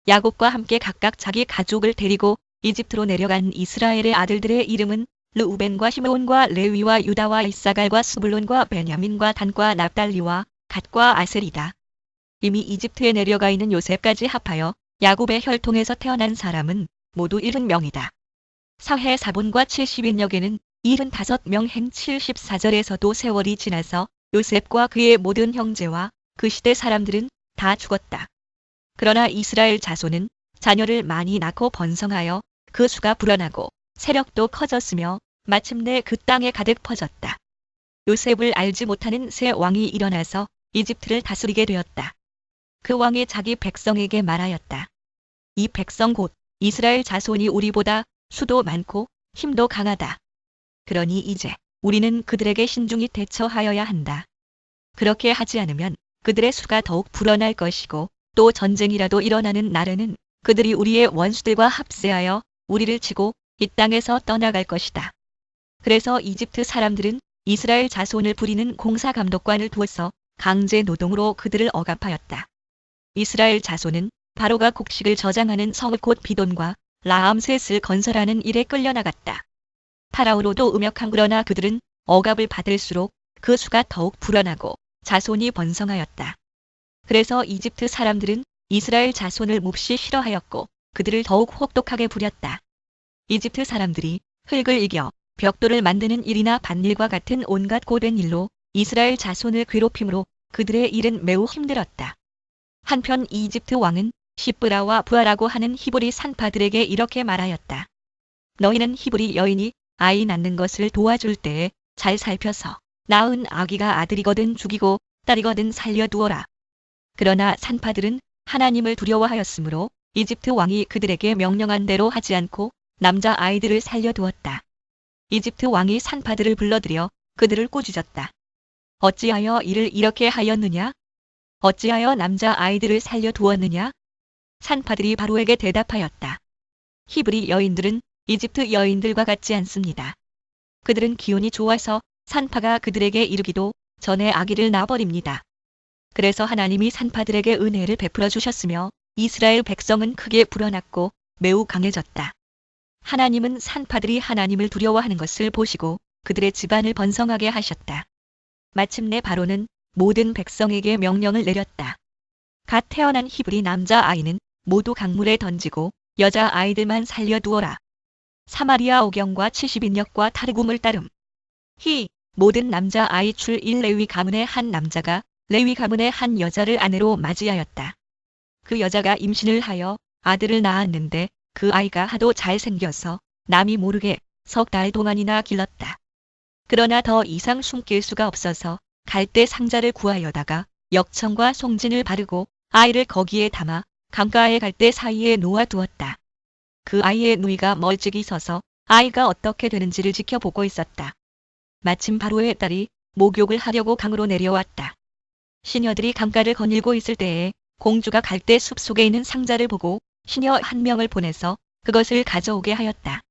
야곱과 함께 각각 자기 가족을 데리고 이집트로 내려간 이스라엘의 아들들의 이름은 르우벤과 시므온과 레위와 유다와 이사갈과 스불론과 베냐민과 단과 납달리와 갓과 아셀이다. 이미 이집트에 내려가 있는 요셉까지 합하여 야곱의 혈통에서 태어난 사람은 모두 70명이다. 사해 사본과 70인역에는 75명 행 74절에서도 세월이 지나서 요셉과 그의 모든 형제와 그 시대 사람들은 다 죽었다. 그러나 이스라엘 자손은 자녀를 많이 낳고 번성하여 그 수가 불어나고 세력도 커졌으며 마침내 그 땅에 가득 퍼졌다. 요셉을 알지 못하는 새 왕이 일어나서 이집트를 다스리게 되었다. 그 왕이 자기 백성에게 말하였다. 이 백성 곧 이스라엘 자손이 우리보다 수도 많고 힘도 강하다. 그러니 이제 우리는 그들에게 신중히 대처하여야 한다. 그렇게 하지 않으면 그들의 수가 더욱 불어날 것이고 또 전쟁이라도 일어나는 날에는 그들이 우리의 원수들과 합세하여 우리를 치고 이 땅에서 떠나갈 것이다. 그래서 이집트 사람들은 이스라엘 자손을 부리는 공사감독관을 두어서 강제 노동으로 그들을 억압하였다. 이스라엘 자손은 바로가 곡식을 저장하는 성읍 곧 비돈과 라암셋을 건설하는 일에 끌려나갔다. 파라오로도 음역한 그러나 그들은 억압을 받을수록 그 수가 더욱 불어나고 자손이 번성하였다. 그래서 이집트 사람들은 이스라엘 자손을 몹시 싫어하였고 그들을 더욱 혹독하게 부렸다. 이집트 사람들이 흙을 이겨 벽돌을 만드는 일이나 밭일과 같은 온갖 고된 일로 이스라엘 자손을 괴롭힘으로 그들의 일은 매우 힘들었다. 한편 이집트 왕은 시브라와 부하라고 하는 히브리 산파들에게 이렇게 말하였다. 너희는 히브리 여인이 아이 낳는 것을 도와줄 때에 잘 살펴서 낳은 아기가 아들이거든 죽이고 딸이거든 살려두어라. 그러나 산파들은 하나님을 두려워하였으므로 이집트 왕이 그들에게 명령한 대로 하지 않고 남자 아이들을 살려두었다. 이집트 왕이 산파들을 불러들여 그들을 꾸짖었다. 어찌하여 이를 이렇게 하였느냐? 어찌하여 남자 아이들을 살려두었느냐? 산파들이 바로에게 대답하였다. 히브리 여인들은 이집트 여인들과 같지 않습니다. 그들은 기운이 좋아서 산파가 그들에게 이르기도 전에 아기를 낳아버립니다. 그래서 하나님이 산파들에게 은혜를 베풀어 주셨으며 이스라엘 백성은 크게 불어났고 매우 강해졌다. 하나님은 산파들이 하나님을 두려워하는 것을 보시고 그들의 집안을 번성하게 하셨다. 마침내 바로는 모든 백성에게 명령을 내렸다. 갓 태어난 히브리 남자 아이는 모두 강물에 던지고 여자 아이들만 살려두어라. 사마리아 오경과 70인역과 타르굼을 따름. 모든 남자 아이 출 1레위 가문의 한 남자가 레위 가문의 한 여자를 아내로 맞이하였다. 그 여자가 임신을 하여 아들을 낳았는데 그 아이가 하도 잘생겨서 남이 모르게 석 달 동안이나 길렀다. 그러나 더 이상 숨길 수가 없어서 갈대 상자를 구하여다가 역청과 송진을 바르고 아이를 거기에 담아 강가의 갈대 사이에 놓아두었다. 그 아이의 누이가 멀찍이 서서 아이가 어떻게 되는지를 지켜보고 있었다. 마침 바로의 딸이 목욕을 하려고 강으로 내려왔다. 시녀들이 강가를 거닐고 있을 때에 공주가 갈대 숲 속에 있는 상자를 보고 시녀 한 명을 보내서 그것을 가져오게 하였다.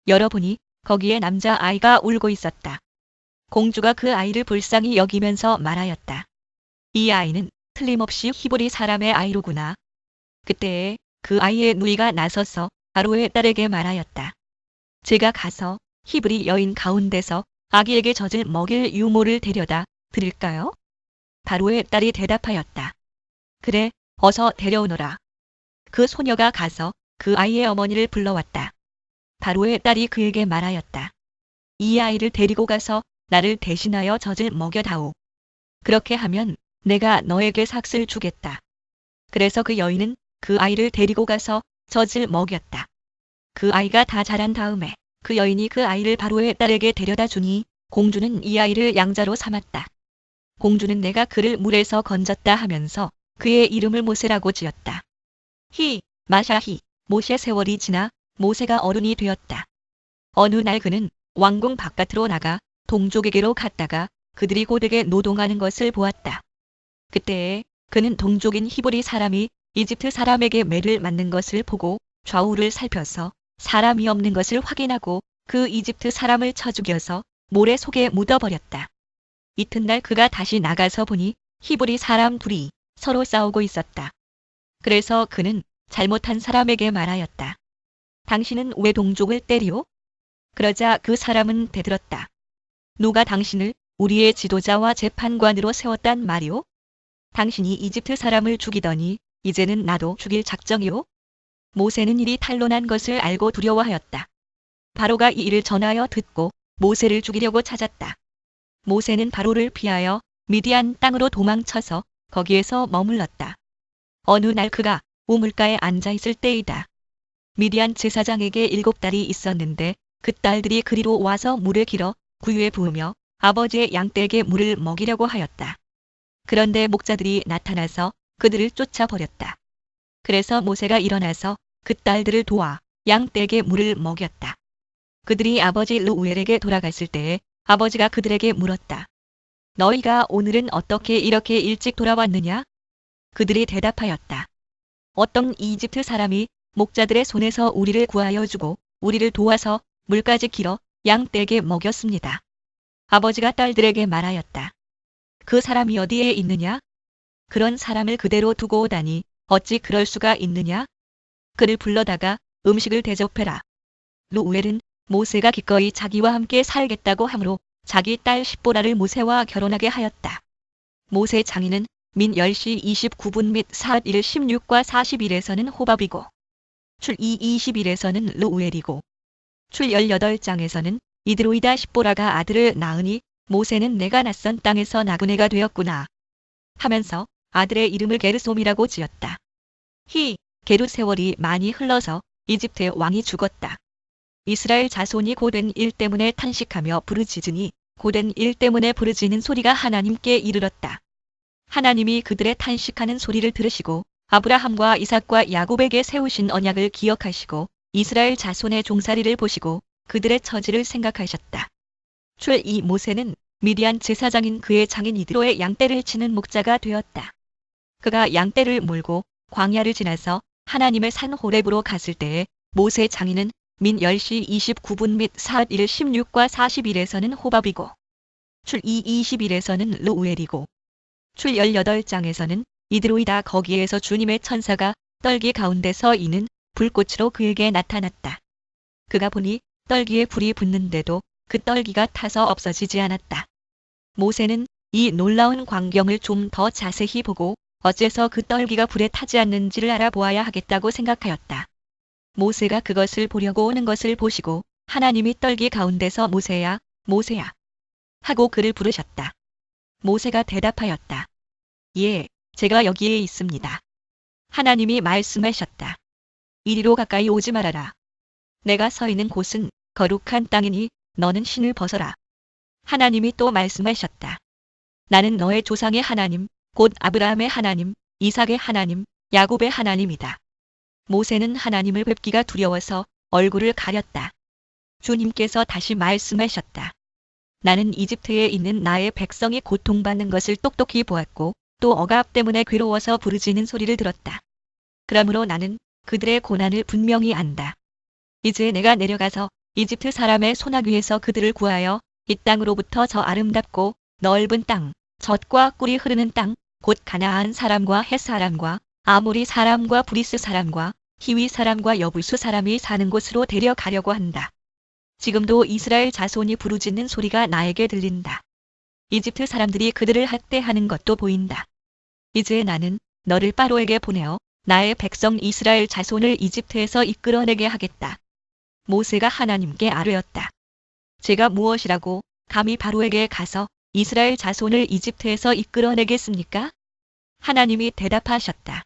열어보니 거기에 남자 아이가 울고 있었다. 공주가 그 아이를 불쌍히 여기면서 말하였다. 이 아이는 틀림없이 히브리 사람의 아이로구나. 그때에 그 아이의 누이가 나서서 바로의 딸에게 말하였다. 제가 가서 히브리 여인 가운데서 아기에게 젖을 먹일 유모를 데려다 드릴까요? 바로의 딸이 대답하였다. 그래, 어서 데려오너라. 그 소녀가 가서 그 아이의 어머니를 불러왔다. 바로의 딸이 그에게 말하였다. 이 아이를 데리고 가서 나를 대신하여 젖을 먹여다오. 그렇게 하면 내가 너에게 삭슬 주겠다. 그래서 그 여인은 그 아이를 데리고 가서 젖을 먹였다. 그 아이가 다 자란 다음에 그 여인이 그 아이를 바로의 딸에게 데려다 주니 공주는 이 아이를 양자로 삼았다. 공주는 내가 그를 물에서 건졌다 하면서 그의 이름을 모세라고 지었다. 마샤히, 모세 세월이 지나 모세가 어른이 되었다. 어느 날 그는 왕궁 바깥으로 나가 동족에게로 갔다가 그들이 고되게 노동하는 것을 보았다. 그때에 그는 동족인 히브리 사람이 이집트 사람에게 매를 맞는 것을 보고 좌우를 살펴서 사람이 없는 것을 확인하고 그 이집트 사람을 쳐 죽여서 모래 속에 묻어버렸다. 이튿날 그가 다시 나가서 보니 히브리 사람 둘이 서로 싸우고 있었다. 그래서 그는 잘못한 사람에게 말하였다. 당신은 왜 동족을 때리오? 그러자 그 사람은 대들었다. 누가 당신을 우리의 지도자와 재판관으로 세웠단 말이오? 당신이 이집트 사람을 죽이더니 이제는 나도 죽일 작정이오? 모세는 일이 탄로난 것을 알고 두려워하였다. 바로가 이 일을 전하여 듣고 모세를 죽이려고 찾았다. 모세는 바로를 피하여 미디안 땅으로 도망쳐서 거기에서 머물렀다. 어느 날 그가 우물가에 앉아 있을 때이다. 미디안 제사장에게 7딸이 있었는데 그 딸들이 그리로 와서 물을 길어 구유에 부으며 아버지의 양떼에게 물을 먹이려고 하였다. 그런데 목자들이 나타나서 그들을 쫓아버렸다. 그래서 모세가 일어나서 그 딸들을 도와 양떼에게 물을 먹였다. 그들이 아버지 르우엘에게 돌아갔을 때에 아버지가 그들에게 물었다. 너희가 오늘은 어떻게 이렇게 일찍 돌아왔느냐? 그들이 대답하였다. 어떤 이집트 사람이 목자들의 손에서 우리를 구하여 주고 우리를 도와서 물까지 길어 양떼에게 먹였습니다. 아버지가 딸들에게 말하였다. 그 사람이 어디에 있느냐? 그런 사람을 그대로 두고 오다니 어찌 그럴 수가 있느냐? 그를 불러다가 음식을 대접해라. 르우엘은 모세가 기꺼이 자기와 함께 살겠다고 하므로 자기 딸 십보라를 모세와 결혼하게 하였다. 모세 장인은 민 10시 29분 및 사앗 1 16과 41에서는 호밥이고 출2 21에서는 르우엘이고 출 18장에서는 이드로이다 십보라가 아들을 낳으니 모세는 내가 낯선 땅에서 나그네가 되었구나 하면서 아들의 이름을 게르솜이라고 지었다. 게룻 세월이 많이 흘러서 이집트의 왕이 죽었다. 이스라엘 자손이 고된 일 때문에 탄식하며 부르짖으니 고된 일 때문에 부르짖는 소리가 하나님께 이르렀다. 하나님이 그들의 탄식하는 소리를 들으시고 아브라함과 이삭과 야곱에게 세우신 언약을 기억하시고 이스라엘 자손의 종살이를 보시고 그들의 처지를 생각하셨다. 출2 모세는 미디안 제사장인 그의 장인 이드로의 양떼를 치는 목자가 되었다. 그가 양떼를 몰고 광야를 지나서 하나님의 산 호렙으로 갔을 때에 모세 장인은 민 10시 29분 및 사앗 1 16과 41에서는 호밥이고 출2 21에서는 르우엘이고 출 18장에서는 이드로이다. 거기에서 주님의 천사가 떨기 가운데 서 있는 불꽃으로 그에게 나타났다. 그가 보니 떨기에 불이 붙는데도 그 떨기가 타서 없어지지 않았다. 모세는 이 놀라운 광경을 좀 더 자세히 보고 어째서 그 떨기가 불에 타지 않는지를 알아보아야 하겠다고 생각하였다. 모세가 그것을 보려고 오는 것을 보시고 하나님이 떨기 가운데서 모세야, 모세야 하고 그를 부르셨다. 모세가 대답하였다. 예, 제가 여기에 있습니다. 하나님이 말씀하셨다. 이리로 가까이 오지 말아라. 내가 서 있는 곳은 거룩한 땅이니 너는 신을 벗어라. 하나님이 또 말씀하셨다. 나는 너의 조상의 하나님, 곧 아브라함의 하나님, 이삭의 하나님, 야곱의 하나님이다. 모세는 하나님을 뵙기가 두려워서 얼굴을 가렸다. 주님께서 다시 말씀하셨다. 나는 이집트에 있는 나의 백성이 고통받는 것을 똑똑히 보았고 또 억압 때문에 괴로워서 부르짖는 소리를 들었다. 그러므로 나는 그들의 고난을 분명히 안다. 이제 내가 내려가서 이집트 사람의 소나귀에서 그들을 구하여 이 땅으로부터 저 아름답고 넓은 땅, 젖과 꿀이 흐르는 땅, 곧 가나안 사람과 헷 사람과 아모리 사람과 브리스 사람과 히위 사람과 여부수 사람이 사는 곳으로 데려가려고 한다. 지금도 이스라엘 자손이 부르짖는 소리가 나에게 들린다. 이집트 사람들이 그들을 학대하는 것도 보인다. 이제 나는 너를 파로에게 보내어 나의 백성 이스라엘 자손을 이집트에서 이끌어내게 하겠다. 모세가 하나님께 아뢰었다. 제가 무엇이라고 감히 바로에게 가서 이스라엘 자손을 이집트에서 이끌어내겠습니까? 하나님이 대답하셨다.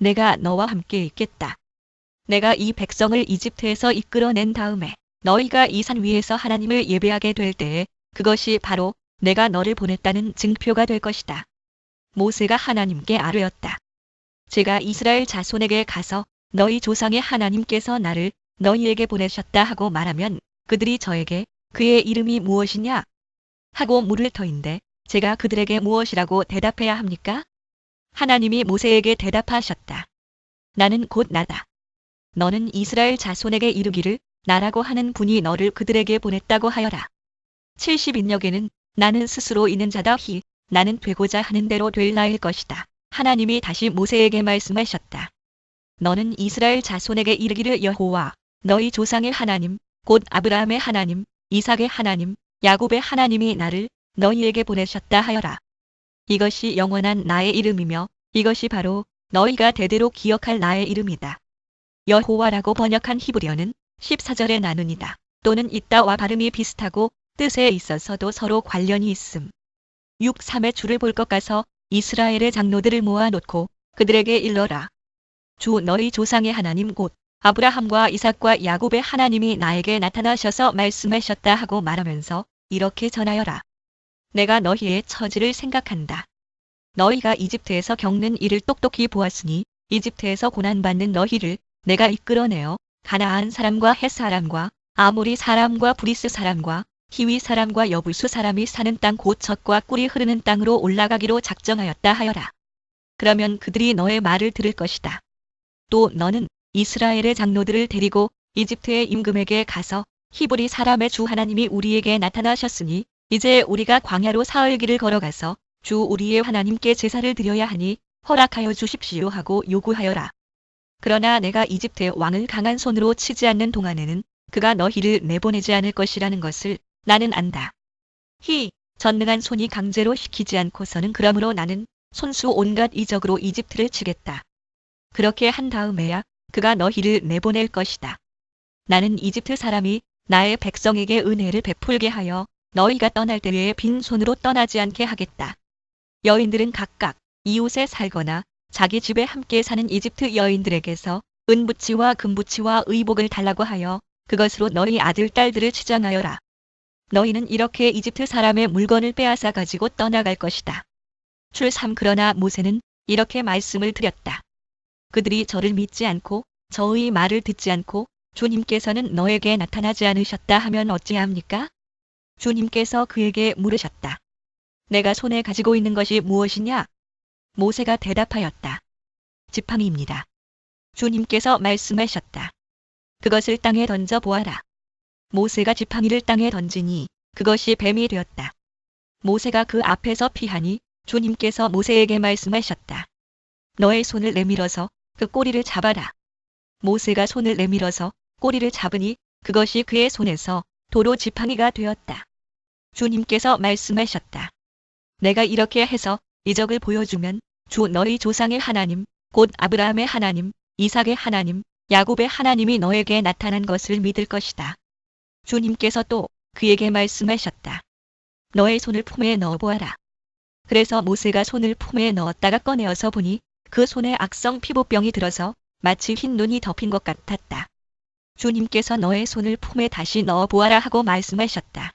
내가 너와 함께 있겠다. 내가 이 백성을 이집트에서 이끌어낸 다음에 너희가 이 산 위에서 하나님을 예배하게 될 때에 그것이 바로 내가 너를 보냈다는 증표가 될 것이다. 모세가 하나님께 아뢰었다. 제가 이스라엘 자손에게 가서 너희 조상의 하나님께서 나를 너희에게 보내셨다 하고 말하면 그들이 저에게 그의 이름이 무엇이냐? 하고 물을 터인데 제가 그들에게 무엇이라고 대답해야 합니까? 하나님이 모세에게 대답하셨다. 나는 곧 나다. 너는 이스라엘 자손에게 이르기를 나라고 하는 분이 너를 그들에게 보냈다고 하여라. 70인역에는 나는 스스로 있는 자다. 나는 되고자 하는 대로 될 나일 것이다. 하나님이 다시 모세에게 말씀하셨다. 너는 이스라엘 자손에게 이르기를 여호와 너희 조상의 하나님 곧 아브라함의 하나님 이삭의 하나님 야곱의 하나님이 나를 너희에게 보내셨다 하여라. 이것이 영원한 나의 이름이며 이것이 바로 너희가 대대로 기억할 나의 이름이다. 여호와라고 번역한 히브리어는 14절에 나누니다. 또는 있다와 발음이 비슷하고 뜻에 있어서도 서로 관련이 있음. 6.3의 주를 볼 것 가서 이스라엘의 장로들을 모아놓고 그들에게 일러라. 주 너희 조상의 하나님 곧 아브라함과 이삭과 야곱의 하나님이 나에게 나타나셔서 말씀하셨다 하고 말하면서 이렇게 전하여라. 내가 너희의 처지를 생각한다. 너희가 이집트에서 겪는 일을 똑똑히 보았으니 이집트에서 고난받는 너희를 내가 이끌어내어 가나안 사람과 헷 사람과 아모리 사람과 브리스 사람과 히위 사람과 여부수 사람이 사는 땅 곧 젖과 꿀이 흐르는 땅으로 올라가기로 작정하였다 하여라. 그러면 그들이 너의 말을 들을 것이다. 또 너는 이스라엘의 장로들을 데리고 이집트의 임금에게 가서 히브리 사람의 주 하나님이 우리에게 나타나셨으니 이제 우리가 광야로 사흘 길을 걸어가서 주 우리의 하나님께 제사를 드려야 하니 허락하여 주십시오 하고 요구하여라. 그러나 내가 이집트의 왕을 강한 손으로 치지 않는 동안에는 그가 너희를 내보내지 않을 것이라는 것을 나는 안다. 전능한 손이 강제로 시키지 않고서는 그러므로 나는 손수 온갖 이적으로 이집트를 치겠다. 그렇게 한 다음에야 그가 너희를 내보낼 것이다. 나는 이집트 사람이 나의 백성에게 은혜를 베풀게 하여 너희가 떠날 때에 빈손으로 떠나지 않게 하겠다. 여인들은 각각 이웃에 살거나 자기 집에 함께 사는 이집트 여인들에게서 은부치와 금부치와 의복을 달라고 하여 그것으로 너희 아들 딸들을 치장하여라. 너희는 이렇게 이집트 사람의 물건을 빼앗아 가지고 떠나갈 것이다. 출3 그러나 모세는 이렇게 말씀을 드렸다. 그들이 저를 믿지 않고 저의 말을 듣지 않고 주님께서는 너에게 나타나지 않으셨다 하면 어찌합니까? 주님께서 그에게 물으셨다. 내가 손에 가지고 있는 것이 무엇이냐? 모세가 대답하였다. 지팡이입니다. 주님께서 말씀하셨다. 그것을 땅에 던져 보아라. 모세가 지팡이를 땅에 던지니 그것이 뱀이 되었다. 모세가 그 앞에서 피하니 주님께서 모세에게 말씀하셨다. 너의 손을 내밀어서 그 꼬리를 잡아라. 모세가 손을 내밀어서 꼬리를 잡으니 그것이 그의 손에서 도로 지팡이가 되었다. 주님께서 말씀하셨다. 내가 이렇게 해서 이적을 보여주면 주 너희 조상의 하나님 곧 아브라함의 하나님 이삭의 하나님 야곱의 하나님이 너에게 나타난 것을 믿을 것이다. 주님께서 또 그에게 말씀하셨다. 너의 손을 품에 넣어보아라. 그래서 모세가 손을 품에 넣었다가 꺼내어서 보니 그 손에 악성 피부병이 들어서 마치 흰 눈이 덮인 것 같았다. 주님께서 너의 손을 품에 다시 넣어보아라 하고 말씀하셨다.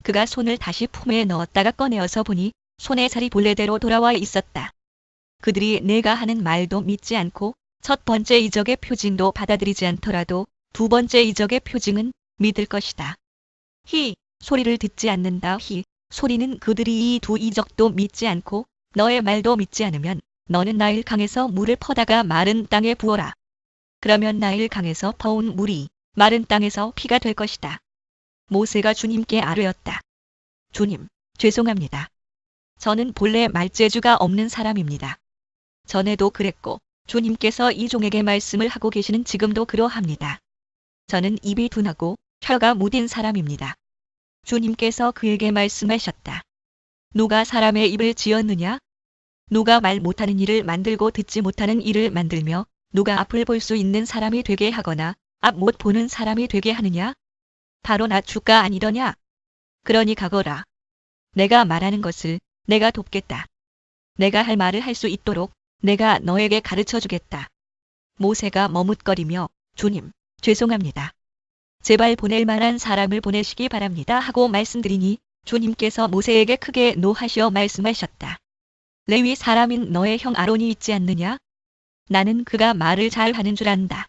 그가 손을 다시 품에 넣었다가 꺼내어서 보니 손의 살이 본래대로 돌아와 있었다. 그들이 내가 하는 말도 믿지 않고 첫 번째 이적의 표징도 받아들이지 않더라도 두 번째 이적의 표징은 믿을 것이다. 소리를 듣지 않는다. 소리는 그들이 이 두 이적도 믿지 않고 너의 말도 믿지 않으면 너는 나일 강에서 물을 퍼다가 마른 땅에 부어라. 그러면 나일 강에서 퍼온 물이 마른 땅에서 피가 될 것이다. 모세가 주님께 아뢰었다. 주님, 죄송합니다. 저는 본래 말재주가 없는 사람입니다. 전에도 그랬고 주님께서 이 종에게 말씀을 하고 계시는 지금도 그러합니다. 저는 입이 둔하고 혀가 무딘 사람입니다. 주님께서 그에게 말씀하셨다. 누가 사람의 입을 지었느냐? 누가 말 못하는 일을 만들고 듣지 못하는 일을 만들며 누가 앞을 볼 수 있는 사람이 되게 하거나 앞 못 보는 사람이 되게 하느냐? 바로 나 주가 아니더냐? 그러니 가거라. 내가 말하는 것을 내가 돕겠다. 내가 할 말을 할 수 있도록 내가 너에게 가르쳐 주겠다. 모세가 머뭇거리며 주님, 죄송합니다. 제발 보낼 만한 사람을 보내시기 바랍니다 하고 말씀드리니 주님께서 모세에게 크게 노하시어 말씀하셨다. 레위 사람인 너의 형 아론이 있지 않느냐? 나는 그가 말을 잘 하는 줄 안다.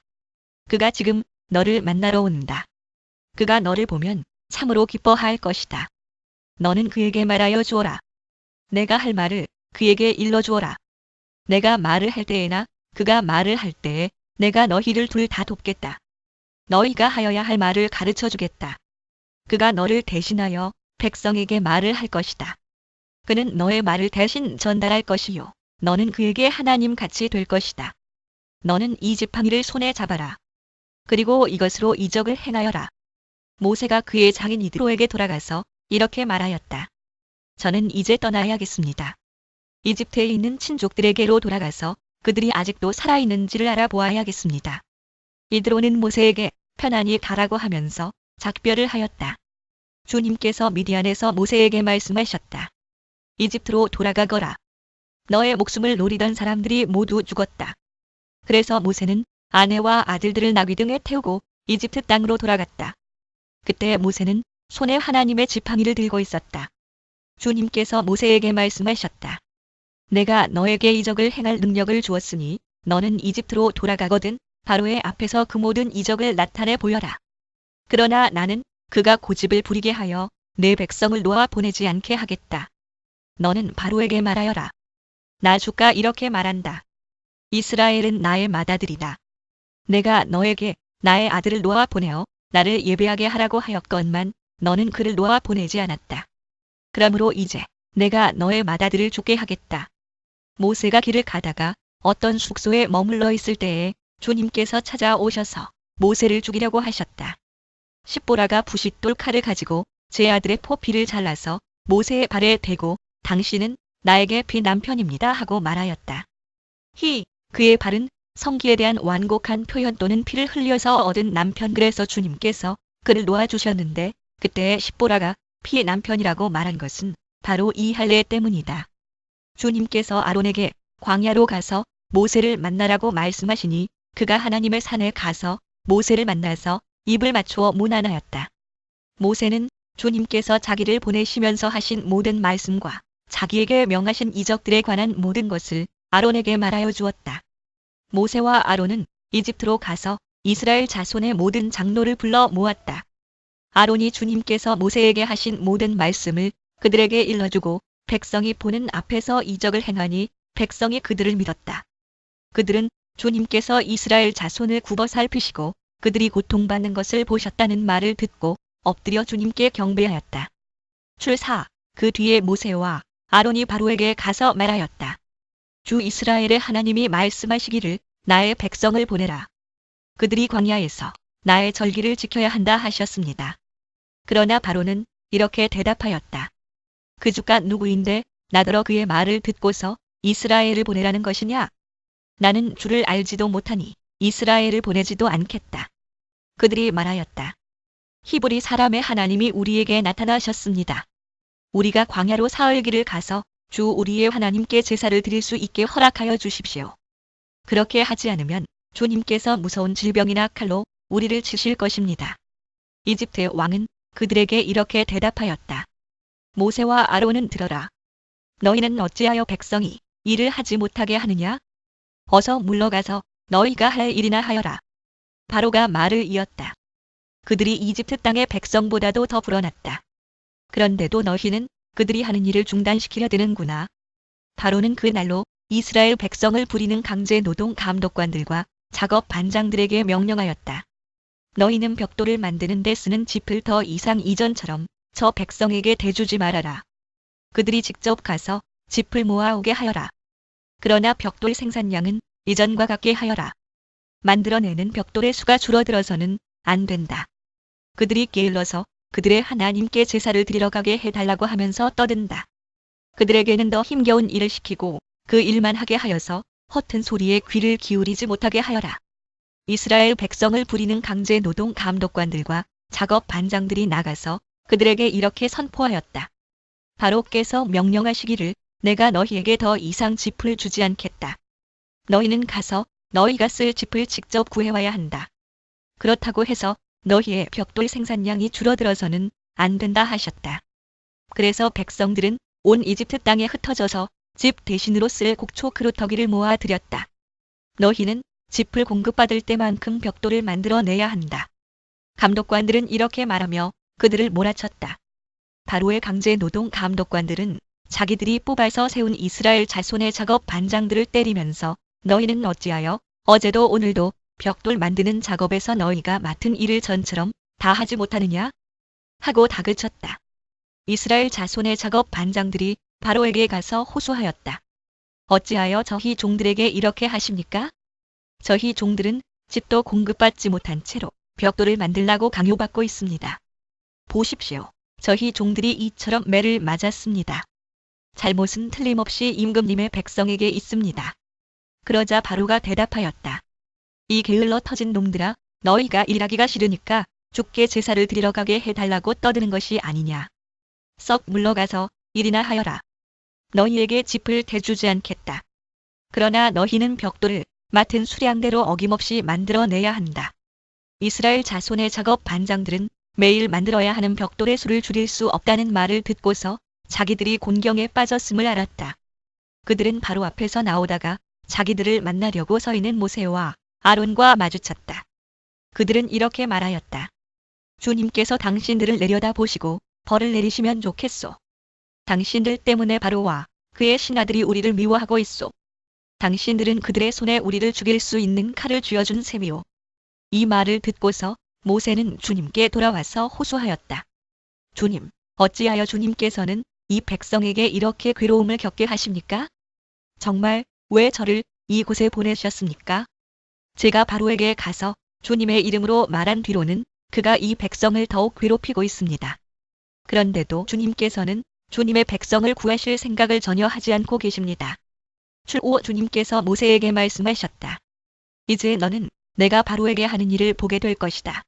그가 지금 너를 만나러 온다. 그가 너를 보면 참으로 기뻐할 것이다. 너는 그에게 말하여 주어라. 내가 할 말을 그에게 일러주어라. 내가 말을 할 때에나 그가 말을 할 때에 내가 너희를 둘 다 돕겠다. 너희가 하여야 할 말을 가르쳐 주겠다. 그가 너를 대신하여 백성에게 말을 할 것이다. 그는 너의 말을 대신 전달할 것이요. 너는 그에게 하나님 같이 될 것이다. 너는 이 지팡이를 손에 잡아라. 그리고 이것으로 이적을 행하여라. 모세가 그의 장인 이드로에게 돌아가서 이렇게 말하였다. 저는 이제 떠나야겠습니다. 이집트에 있는 친족들에게로 돌아가서 그들이 아직도 살아있는지를 알아보아야겠습니다. 이드로는 모세에게 편안히 가라고 하면서 작별을 하였다. 주님께서 미디안에서 모세에게 말씀하셨다. 이집트로 돌아가거라. 너의 목숨을 노리던 사람들이 모두 죽었다. 그래서 모세는 아내와 아들들을 나귀 등에 태우고 이집트 땅으로 돌아갔다. 그때 모세는 손에 하나님의 지팡이를 들고 있었다. 주님께서 모세에게 말씀하셨다. 내가 너에게 이적을 행할 능력을 주었으니 너는 이집트로 돌아가거든 바로의 앞에서 그 모든 이적을 나타내 보여라. 그러나 나는 그가 고집을 부리게 하여 내 백성을 놓아 보내지 않게 하겠다. 너는 바로에게 말하여라. 나 주가 이렇게 말한다. 이스라엘은 나의 맏아들이다. 내가 너에게 나의 아들을 놓아 보내어 나를 예배하게 하라고 하였건만 너는 그를 놓아 보내지 않았다. 그러므로 이제 내가 너의 맏아들을 죽게 하겠다. 모세가 길을 가다가 어떤 숙소에 머물러 있을 때에 주님께서 찾아오셔서 모세를 죽이려고 하셨다. 십보라가 부싯돌 칼을 가지고 제 아들의 포피를 잘라서 모세의 발에 대고 당신은 나에게 피 남편입니다 하고 말하였다. 그의 발은 성기에 대한 완곡한 표현 또는 피를 흘려서 얻은 남편 그래서 주님께서 그를 놓아주셨는데 그때 십보라가 피 남편이라고 말한 것은 바로 이 할례 때문이다. 주님께서 아론에게 광야로 가서 모세를 만나라고 말씀하시니 그가 하나님의 산에 가서 모세를 만나서 입을 맞추어 문안하였다. 모세는 주님께서 자기를 보내시면서 하신 모든 말씀과 자기에게 명하신 이적들에 관한 모든 것을 아론에게 말하여 주었다. 모세와 아론은 이집트로 가서 이스라엘 자손의 모든 장로를 불러 모았다. 아론이 주님께서 모세에게 하신 모든 말씀을 그들에게 일러주고 백성이 보는 앞에서 이적을 행하니 백성이 그들을 믿었다. 그들은 주님께서 이스라엘 자손을 굽어 살피시고 그들이 고통받는 것을 보셨다는 말을 듣고 엎드려 주님께 경배하였다. 출사 그 뒤에 모세와 아론이 바로에게 가서 말하였다. 주 이스라엘의 하나님이 말씀하시기를 나의 백성을 보내라. 그들이 광야에서 나의 절기를 지켜야 한다 하셨습니다. 그러나 바로는 이렇게 대답하였다. 그 주가 누구인데 나더러 그의 말을 듣고서 이스라엘을 보내라는 것이냐? 나는 주를 알지도 못하니 이스라엘을 보내지도 않겠다. 그들이 말하였다. 히브리 사람의 하나님이 우리에게 나타나셨습니다. 우리가 광야로 사흘 길을 가서 주 우리의 하나님께 제사를 드릴 수 있게 허락하여 주십시오. 그렇게 하지 않으면 주님께서 무서운 질병이나 칼로 우리를 치실 것입니다. 이집트의 왕은 그들에게 이렇게 대답하였다. 모세와 아론은 들어라. 너희는 어찌하여 백성이 일을 하지 못하게 하느냐? 어서 물러가서 너희가 할 일이나 하여라. 바로가 말을 이었다. 그들이 이집트 땅의 백성보다도 더 불어났다. 그런데도 너희는 그들이 하는 일을 중단시키려 드는구나. 바로는 그날로 이스라엘 백성을 부리는 강제 노동 감독관들과 작업 반장들에게 명령하였다. 너희는 벽돌을 만드는 데 쓰는 짚을 더 이상 이전처럼 저 백성에게 대주지 말아라. 그들이 직접 가서 짚을 모아오게 하여라. 그러나 벽돌 생산량은 이전과 같게 하여라. 만들어내는 벽돌의 수가 줄어들어서는 안 된다. 그들이 게을러서 그들의 하나님께 제사를 드리러 가게 해달라고 하면서 떠든다. 그들에게는 더 힘겨운 일을 시키고 그 일만 하게 하여서 허튼 소리에 귀를 기울이지 못하게 하여라. 이스라엘 백성을 부리는 강제 노동 감독관들과 작업 반장들이 나가서 그들에게 이렇게 선포하였다. 바로께서 명령하시기를 내가 너희에게 더 이상 짚을 주지 않겠다. 너희는 가서 너희가 쓸 짚을 직접 구해와야 한다. 그렇다고 해서 너희의 벽돌 생산량이 줄어들어서는 안 된다 하셨다. 그래서 백성들은 온 이집트 땅에 흩어져서 짚 대신으로 쓸 곡초 그루터기를 모아 들였다. 너희는 짚을 공급받을 때만큼 벽돌을 만들어내야 한다. 감독관들은 이렇게 말하며 그들을 몰아쳤다. 바로의 강제 노동 감독관들은 자기들이 뽑아서 세운 이스라엘 자손의 작업 반장들을 때리면서 너희는 어찌하여 어제도 오늘도 벽돌 만드는 작업에서 너희가 맡은 일을 전처럼 다 하지 못하느냐? 하고 다그쳤다. 이스라엘 자손의 작업 반장들이 바로에게 가서 호소하였다. 어찌하여 저희 종들에게 이렇게 하십니까? 저희 종들은 집도 공급받지 못한 채로 벽돌을 만들라고 강요받고 있습니다. 보십시오. 저희 종들이 이처럼 매를 맞았습니다. 잘못은 틀림없이 임금님의 백성에게 있습니다. 그러자 바로가 대답하였다. 이 게을러 터진 놈들아, 너희가 일하기가 싫으니까 주께 제사를 드리러 가게 해달라고 떠드는 것이 아니냐. 썩 물러가서 일이나 하여라. 너희에게 짚을 대주지 않겠다. 그러나 너희는 벽돌을 맡은 수량대로 어김없이 만들어내야 한다. 이스라엘 자손의 작업 반장들은 매일 만들어야 하는 벽돌의 수를 줄일 수 없다는 말을 듣고서 자기들이 곤경에 빠졌음을 알았다. 그들은 바로 앞에서 나오다가 자기들을 만나려고 서 있는 모세와 아론과 마주쳤다. 그들은 이렇게 말하였다. 주님께서 당신들을 내려다보시고 벌을 내리시면 좋겠소. 당신들 때문에 바로와 그의 신하들이 우리를 미워하고 있소. 당신들은 그들의 손에 우리를 죽일 수 있는 칼을 쥐어준 셈이오. 이 말을 듣고서 모세는 주님께 돌아와서 호소하였다. 주님, 어찌하여 주님께서는 이 백성에게 이렇게 괴로움을 겪게 하십니까? 정말 왜 저를 이곳에 보내셨습니까? 제가 바로에게 가서 주님의 이름으로 말한 뒤로는 그가 이 백성을 더욱 괴롭히고 있습니다. 그런데도 주님께서는 주님의 백성을 구하실 생각을 전혀 하지 않고 계십니다. 출오 주님께서 모세에게 말씀하셨다. 이제 너는 내가 바로에게 하는 일을 보게 될 것이다.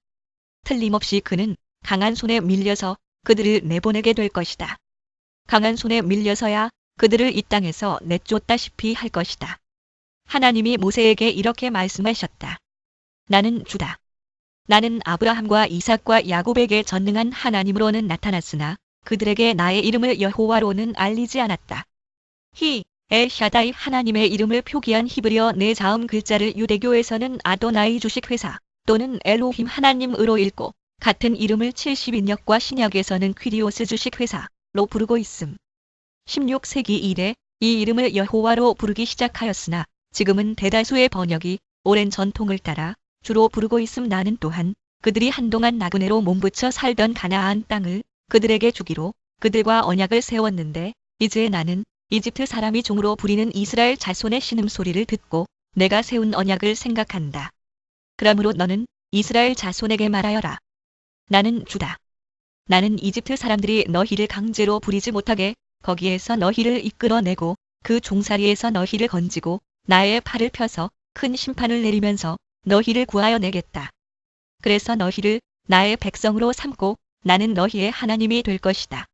틀림없이 그는 강한 손에 밀려서 그들을 내보내게 될 것이다. 강한 손에 밀려서야 그들을 이 땅에서 내쫓다시피 할 것이다. 하나님이 모세에게 이렇게 말씀하셨다. 나는 주다. 나는 아브라함과 이삭과 야곱에게 전능한 하나님으로는 나타났으나 그들에게 나의 이름을 여호와로는 알리지 않았다. 엘샤다이 하나님의 이름을 표기한 히브리어 네 자음 글자를 유대교에서는 아도나이 주식 회사 또는 엘로힘 하나님으로 읽고 같은 이름을 70인역과 신약에서는 퀴리오스 주식 회사로 부르고 있음. 16세기 이래 이 이름을 여호와로 부르기 시작하였으나 지금은 대다수의 번역이 오랜 전통을 따라 주로 부르고 있음. 나는 또한 그들이 한동안 나그네로 몸부쳐 살던 가나안 땅을 그들에게 주기로 그들과 언약을 세웠는데 이제 나는 이집트 사람이 종으로 부리는 이스라엘 자손의 신음소리를 듣고 내가 세운 언약을 생각한다. 그러므로 너는 이스라엘 자손에게 말하여라. 나는 주다. 나는 이집트 사람들이 너희를 강제로 부리지 못하게 거기에서 너희를 이끌어내고 그 종살이에서 너희를 건지고 나의 팔을 펴서 큰 심판을 내리면서 너희를 구하여 내겠다. 그래서 너희를 나의 백성으로 삼고 나는 너희의 하나님이 될 것이다.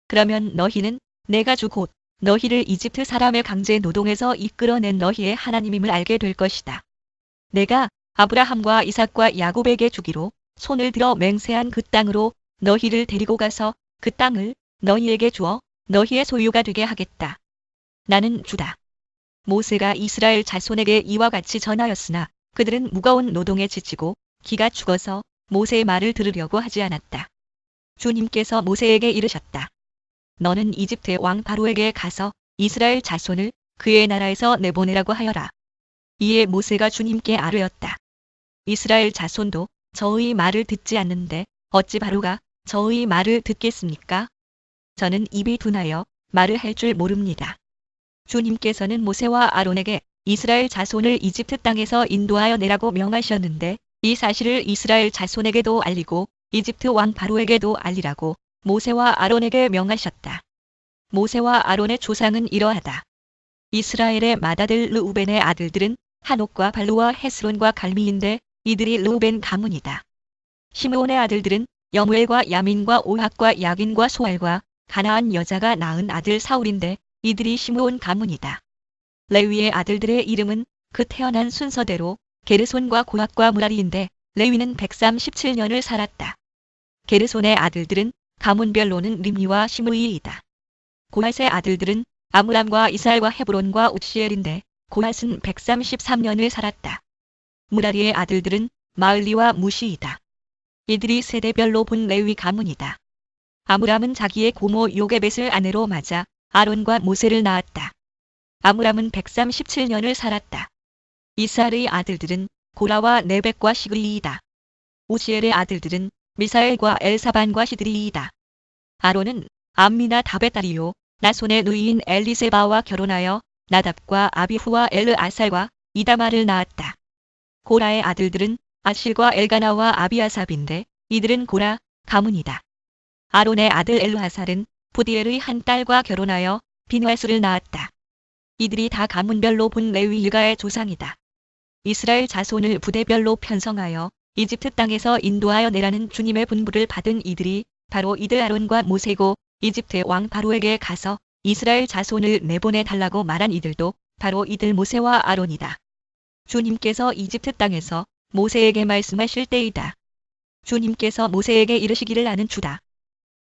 그러면 너희는 내가 주 곧 너희를 이집트 사람의 강제 노동에서 이끌어낸 너희의 하나님임을 알게 될 것이다. 내가 아브라함과 이삭과 야곱에게 주기로 손을 들어 맹세한 그 땅으로 너희를 데리고 가서 그 땅을 너희에게 주어 너희의 소유가 되게 하겠다. 나는 주다. 모세가 이스라엘 자손에게 이와 같이 전하였으나 그들은 무거운 노동에 지치고 기가 죽어서 모세의 말을 들으려고 하지 않았다. 주님께서 모세에게 이르셨다. 너는 이집트의 왕 바로에게 가서 이스라엘 자손을 그의 나라에서 내보내라고 하여라. 이에 모세가 주님께 아뢰었다. 이스라엘 자손도 저의 말을 듣지 않는데 어찌 바로가 저의 말을 듣겠습니까? 저는 입이 둔하여 말을 할 줄 모릅니다. 주님께서는 모세와 아론에게 이스라엘 자손을 이집트 땅에서 인도하여 내라고 명하셨는데 이 사실을 이스라엘 자손에게도 알리고 이집트 왕 바로에게도 알리라고 모세와 아론에게 명하셨다. 모세와 아론의 조상은 이러하다. 이스라엘의 맏아들 르우벤의 아들들은 하녹과 발루와 헤스론과 갈미인데 이들이 르우벤 가문이다. 시므온의 아들들은 여무엘과 야민과 오학과 야긴과 소알과 가나안 여자가 낳은 아들 사울인데 이들이 시므온 가문이다. 레위의 아들들의 이름은 그 태어난 순서대로 게르손과 고학과 무라리인데 레위는 137년을 살았다. 게르손의 아들들은 가문별로는 림리와 시므이이다. 고핫의 아들들은 아므람과 이스알과 헤브론과 우시엘인데 고핫은 133년을 살았다. 무라리의 아들들은 마을리와 무시이다. 이들이 세대별로 본 레위 가문이다. 아므람은 자기의 고모 요게벳을 아내로 맞아 아론과 모세를 낳았다. 아므람은 137년을 살았다. 이스알의 아들들은 고라와 네벡과 시그리이다. 우시엘의 아들들은 미사엘과 엘사반과 시드리이다. 아론은 암미나답의 딸이요 나손의 누이인 엘리세바와 결혼하여 나답과 아비후와 엘르아살과 이다마를 낳았다. 고라의 아들들은 아실과 엘가나와 아비아삽인데 이들은 고라 가문이다. 아론의 아들 엘르하살은 부디엘의 한 딸과 결혼하여 비느하스를 낳았다. 이들이 다 가문별로 본 레위 일가의 조상이다. 이스라엘 자손을 부대별로 편성하여 이집트 땅에서 인도하여 내라는 주님의 분부를 받은 이들이 바로 이들 아론과 모세고, 이집트의 왕 바로에게 가서 이스라엘 자손을 내보내 달라고 말한 이들도 바로 이들 모세와 아론이다. 주님께서 이집트 땅에서 모세에게 말씀하실 때이다. 주님께서 모세에게 이르시기를 나는 주다.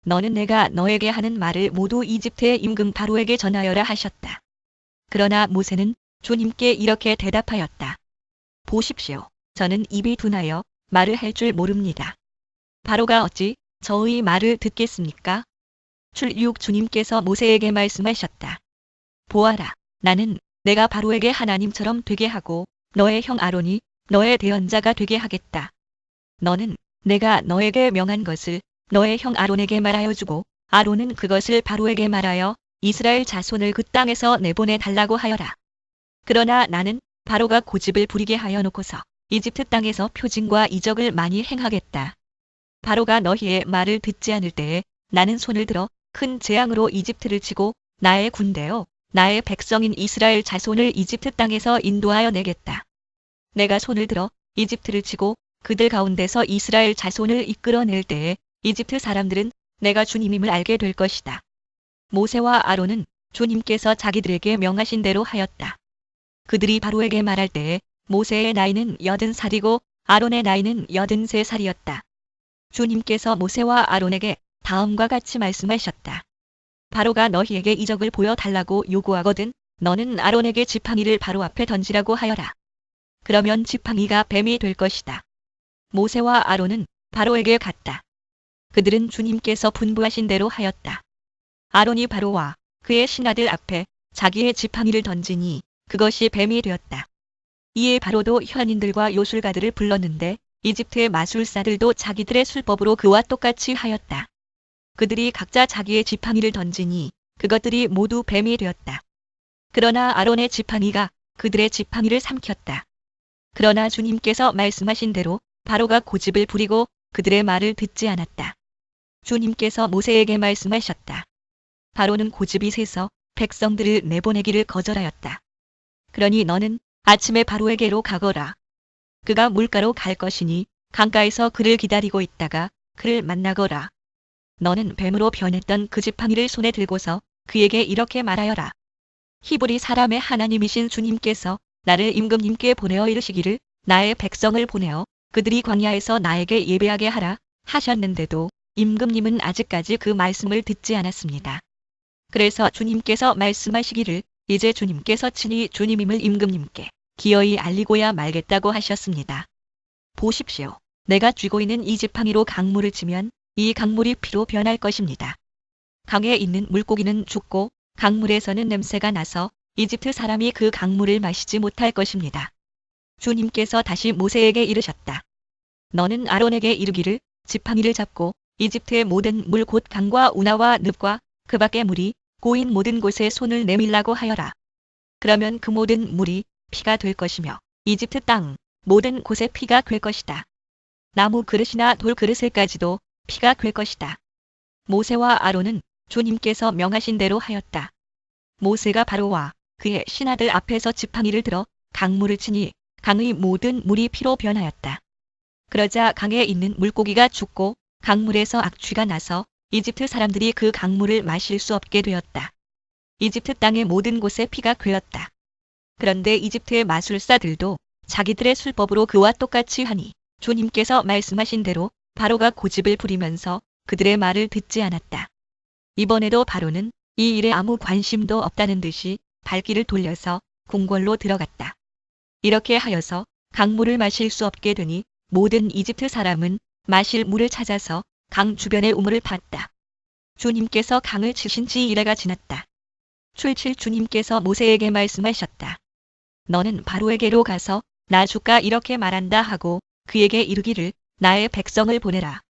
너는 내가 너에게 하는 말을 모두 이집트의 임금 바로에게 전하여라 하셨다. 그러나 모세는 주님께 이렇게 대답하였다. 보십시오. 저는 입이 둔하여 말을 할 줄 모릅니다. 바로가 어찌 저의 말을 듣겠습니까? 출육 주님께서 모세에게 말씀하셨다. 보아라, 나는 내가 바로에게 하나님처럼 되게 하고 너의 형 아론이 너의 대언자가 되게 하겠다. 너는 내가 너에게 명한 것을 너의 형 아론에게 말하여 주고 아론은 그것을 바로에게 말하여 이스라엘 자손을 그 땅에서 내보내 달라고 하여라. 그러나 나는 바로가 고집을 부리게 하여 놓고서 이집트 땅에서 표징과 이적을 많이 행하겠다. 바로가 너희의 말을 듣지 않을 때에 나는 손을 들어 큰 재앙으로 이집트를 치고 나의 군대요 나의 백성인 이스라엘 자손을 이집트 땅에서 인도하여 내겠다. 내가 손을 들어 이집트를 치고 그들 가운데서 이스라엘 자손을 이끌어낼 때에 이집트 사람들은 내가 주님임을 알게 될 것이다. 모세와 아론은 주님께서 자기들에게 명하신 대로 하였다. 그들이 바로에게 말할 때에 모세의 나이는 80살이고 아론의 나이는 83살이었다. 주님께서 모세와 아론에게 다음과 같이 말씀하셨다. 바로가 너희에게 이적을 보여달라고 요구하거든 너는 아론에게 지팡이를 바로 앞에 던지라고 하여라. 그러면 지팡이가 뱀이 될 것이다. 모세와 아론은 바로에게 갔다. 그들은 주님께서 분부하신 대로 하였다. 아론이 바로와 그의 신하들 앞에 자기의 지팡이를 던지니 그것이 뱀이 되었다. 이에 바로도 현인들과 요술가들을 불렀는데 이집트의 마술사들도 자기들의 술법으로 그와 똑같이 하였다. 그들이 각자 자기의 지팡이를 던지니 그것들이 모두 뱀이 되었다. 그러나 아론의 지팡이가 그들의 지팡이를 삼켰다. 그러나 주님께서 말씀하신 대로 바로가 고집을 부리고 그들의 말을 듣지 않았다. 주님께서 모세에게 말씀하셨다. 바로는 고집이 세서 백성들을 내보내기를 거절하였다. 그러니 너는 아침에 바로에게로 가거라. 그가 물가로 갈 것이니 강가에서 그를 기다리고 있다가 그를 만나거라. 너는 뱀으로 변했던 그 지팡이를 손에 들고서 그에게 이렇게 말하여라. 히브리 사람의 하나님이신 주님께서 나를 임금님께 보내어 이르시기를 나의 백성을 보내어 그들이 광야에서 나에게 예배하게 하라 하셨는데도 임금님은 아직까지 그 말씀을 듣지 않았습니다. 그래서 주님께서 말씀하시기를 이제 주님께서 친히 주님임을 임금님께 기어이 알리고야 말겠다고 하셨습니다. 보십시오. 내가 쥐고 있는 이 지팡이로 강물을 치면 이 강물이 피로 변할 것입니다. 강에 있는 물고기는 죽고 강물에서는 냄새가 나서 이집트 사람이 그 강물을 마시지 못할 것입니다. 주님께서 다시 모세에게 이르셨다. 너는 아론에게 이르기를 지팡이를 잡고 이집트의 모든 물 곧 강과 운하와 늪과 그 밖의 물이 고인 모든 곳에 손을 내밀라고 하여라. 그러면 그 모든 물이 피가 될 것이며 이집트 땅 모든 곳에 피가 될 것이다. 나무 그릇이나 돌 그릇에까지도 피가 될 것이다. 모세와 아론은 주님께서 명하신 대로 하였다. 모세가 바로와 그의 신하들 앞에서 지팡이를 들어 강물을 치니 강의 모든 물이 피로 변하였다. 그러자 강에 있는 물고기가 죽고 강물에서 악취가 나서 이집트 사람들이 그 강물을 마실 수 없게 되었다. 이집트 땅의 모든 곳에 피가 괴었다. 그런데 이집트의 마술사들도 자기들의 술법으로 그와 똑같이 하니 주님께서 말씀하신 대로 바로가 고집을 부리면서 그들의 말을 듣지 않았다. 이번에도 바로는 이 일에 아무 관심도 없다는 듯이 발길을 돌려서 궁궐로 들어갔다. 이렇게 하여서 강물을 마실 수 없게 되니 모든 이집트 사람은 마실 물을 찾아서 강 주변의 우물을 팠다. 주님께서 강을 치신 지 이래가 지났다. 출칠 주님께서 모세에게 말씀하셨다. 너는 바로에게로 가서 나 주가 이렇게 말한다 하고 그에게 이르기를 나의 백성을 보내라.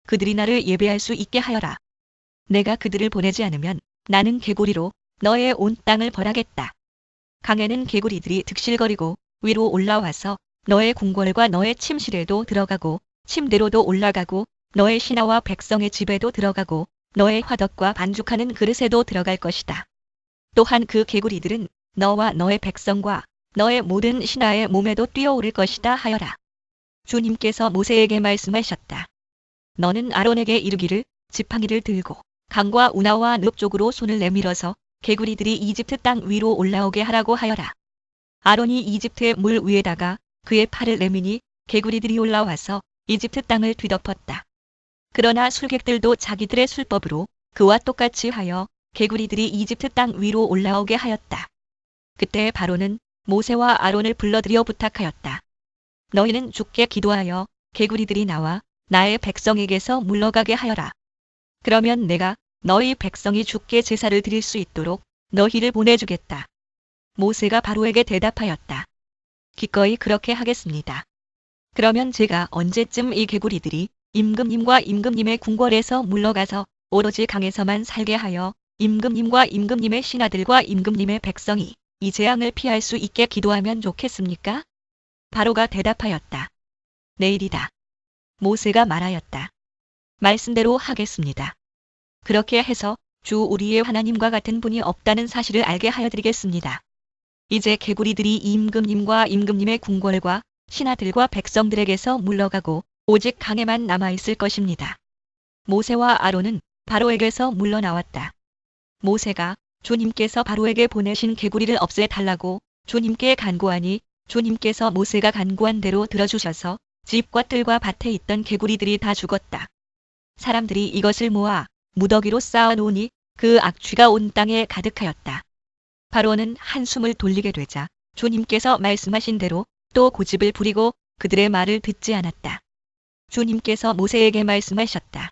그들이 나를 예배할 수 있게 하여라. 내가 그들을 보내지 않으면 나는 개구리로 너의 온 땅을 벌하겠다. 강에는 개구리들이 득실거리고 위로 올라와서 너의 궁궐과 너의 침실에도 들어가고 침대로도 올라가고 너의 신하와 백성의 집에도 들어가고 너의 화덕과 반죽하는 그릇에도 들어갈 것이다. 또한 그 개구리들은 너와 너의 백성과 너의 모든 신하의 몸에도 뛰어오를 것이다 하여라. 주님께서 모세에게 말씀하셨다. 너는 아론에게 이르기를 지팡이를 들고 강과 운하와 늪 쪽으로 손을 내밀어서 개구리들이 이집트 땅 위로 올라오게 하라고 하여라. 아론이 이집트의 물 위에다가 그의 팔을 내미니 개구리들이 올라와서 이집트 땅을 뒤덮었다. 그러나 술객들도 자기들의 술법으로 그와 똑같이 하여 개구리들이 이집트 땅 위로 올라오게 하였다. 그때 바로는 모세와 아론을 불러들여 부탁하였다. 너희는 주께 기도하여 개구리들이 나와 나의 백성에게서 물러가게 하여라. 그러면 내가 너희 백성이 주께 제사를 드릴 수 있도록 너희를 보내주겠다. 모세가 바로에게 대답하였다. 기꺼이 그렇게 하겠습니다. 그러면 제가 언제쯤 이 개구리들이 임금님과 임금님의 궁궐에서 물러가서 오로지 강에서만 살게 하여 임금님과 임금님의 신하들과 임금님의 백성이 이 재앙을 피할 수 있게 기도하면 좋겠습니까? 바로가 대답하였다. 내일이다. 모세가 말하였다. 말씀대로 하겠습니다. 그렇게 해서 주 우리의 하나님과 같은 분이 없다는 사실을 알게 하여 드리겠습니다. 이제 개구리들이 임금님과 임금님의 궁궐과 신하들과 백성들에게서 물러가고 오직 강에만 남아있을 것입니다. 모세와 아론은 바로에게서 물러나왔다. 모세가 주님께서 바로에게 보내신 개구리를 없애달라고 주님께 간구하니 주님께서 모세가 간구한 대로 들어주셔서 집과 뜰과 밭에 있던 개구리들이 다 죽었다. 사람들이 이것을 모아 무더기로 쌓아놓으니 그 악취가 온 땅에 가득하였다. 바로는 한숨을 돌리게 되자 주님께서 말씀하신 대로 또 고집을 부리고 그들의 말을 듣지 않았다. 주님께서 모세에게 말씀하셨다.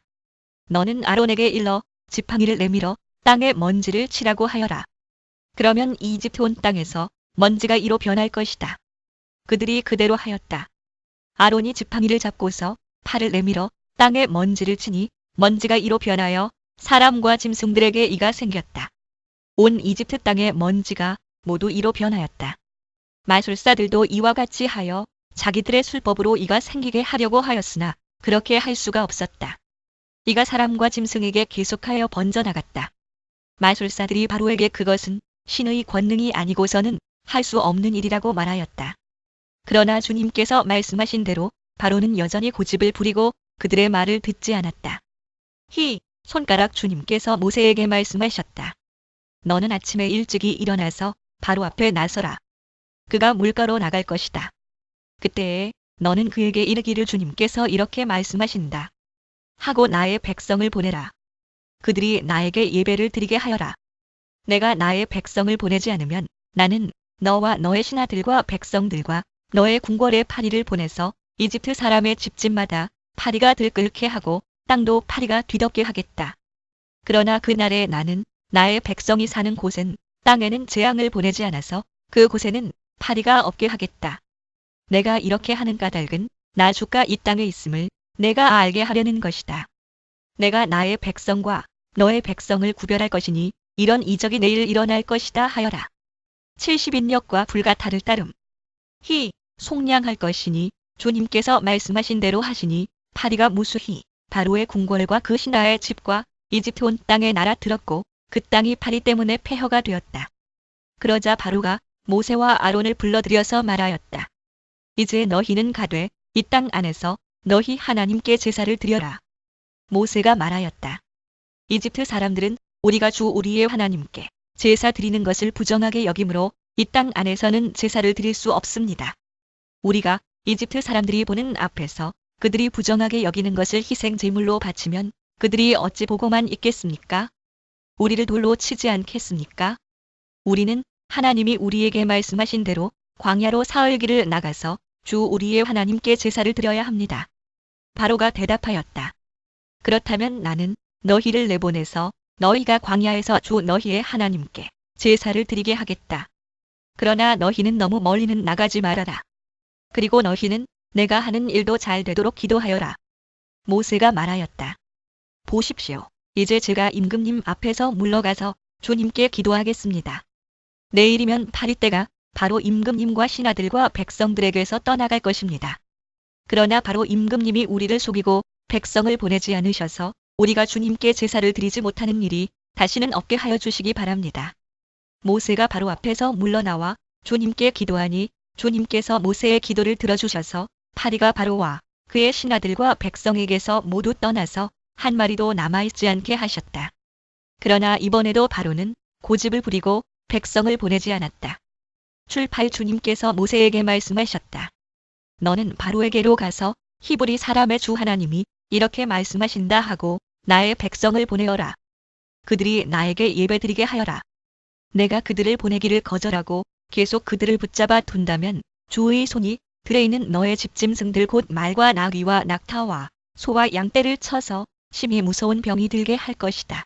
너는 아론에게 일러 지팡이를 내밀어 땅에 먼지를 치라고 하여라. 그러면 이집트 온 땅에서 먼지가 이로 변할 것이다. 그들이 그대로 하였다. 아론이 지팡이를 잡고서 팔을 내밀어 땅에 먼지를 치니 먼지가 이로 변하여 사람과 짐승들에게 이가 생겼다. 온 이집트 땅의 먼지가 모두 이로 변하였다. 마술사들도 이와 같이 하여 자기들의 술법으로 이가 생기게 하려고 하였으나 그렇게 할 수가 없었다. 이가 사람과 짐승에게 계속하여 번져나갔다. 마술사들이 바로에게 그것은 신의 권능이 아니고서는 할 수 없는 일이라고 말하였다. 그러나 주님께서 말씀하신 대로 바로는 여전히 고집을 부리고 그들의 말을 듣지 않았다. 손가락 주님께서 모세에게 말씀하셨다. 너는 아침에 일찍이 일어나서 바로 앞에 나서라. 그가 물가로 나갈 것이다. 그때에 너는 그에게 이르기를 주님께서 이렇게 말씀하신다. 하고 나의 백성을 보내라. 그들이 나에게 예배를 드리게 하여라. 내가 나의 백성을 보내지 않으면 나는 너와 너의 신하들과 백성들과 너의 궁궐에 파리를 보내서 이집트 사람의 집집마다 파리가 들끓게 하고 땅도 파리가 뒤덮게 하겠다. 그러나 그날에 나는 나의 백성이 사는 곳엔 땅에는 재앙을 보내지 않아서 그 곳에는 파리가 없게 하겠다. 내가 이렇게 하는 까닭은 나 주가 이 땅에 있음을 내가 알게 하려는 것이다. 내가 나의 백성과 너의 백성을 구별할 것이니 이런 이적이 내일 일어날 것이다 하여라. 70인력과 불가타를 따름. 속량할 것이니 주님께서 말씀하신 대로 하시니 파리가 무수히 바로의 궁궐과 그 신하의 집과 이집트 온 땅에 날아들었고 그 땅이 파리 때문에 폐허가 되었다. 그러자 바로가 모세와 아론을 불러들여서 말하였다. 이제 너희는 가되 이 땅 안에서 너희 하나님께 제사를 드려라. 모세가 말하였다. 이집트 사람들은 우리가 주 우리의 하나님께 제사 드리는 것을 부정하게 여기므로 이 땅 안에서는 제사를 드릴 수 없습니다. 우리가 이집트 사람들이 보는 앞에서 그들이 부정하게 여기는 것을 희생 제물로 바치면 그들이 어찌 보고만 있겠습니까? 우리를 돌로 치지 않겠습니까? 우리는 하나님이 우리에게 말씀하신 대로 광야로 사흘 길을 나가서 주 우리의 하나님께 제사를 드려야 합니다. 바로가 대답하였다. 그렇다면 나는 너희를 내보내서 너희가 광야에서 주 너희의 하나님께 제사를 드리게 하겠다. 그러나 너희는 너무 멀리는 나가지 말아라. 그리고 너희는 내가 하는 일도 잘 되도록 기도하여라. 모세가 말하였다. 보십시오. 이제 제가 임금님 앞에서 물러가서 주님께 기도하겠습니다. 내일이면 파리떼가 바로 임금님과 신하들과 백성들에게서 떠나갈 것입니다. 그러나 바로 임금님이 우리를 속이고 백성을 보내지 않으셔서 우리가 주님께 제사를 드리지 못하는 일이 다시는 없게 하여 주시기 바랍니다. 모세가 바로 앞에서 물러나와 주님께 기도하니 주님께서 모세의 기도를 들어주셔서 파리가 바로와 그의 신하들과 백성에게서 모두 떠나서 한 마리도 남아있지 않게 하셨다. 그러나 이번에도 바로는 고집을 부리고 백성을 보내지 않았다. 출팔 주님께서 모세에게 말씀하셨다. 너는 바로에게로 가서 히브리 사람의 주 하나님이 이렇게 말씀하신다 하고 나의 백성을 보내어라. 그들이 나에게 예배드리게 하여라. 내가 그들을 보내기를 거절하고 계속 그들을 붙잡아 둔다면 주의 손이 들에 있는 너의 집짐승들 곧 말과 나귀와 낙타와 소와 양떼를 쳐서 심히 무서운 병이 들게 할 것이다.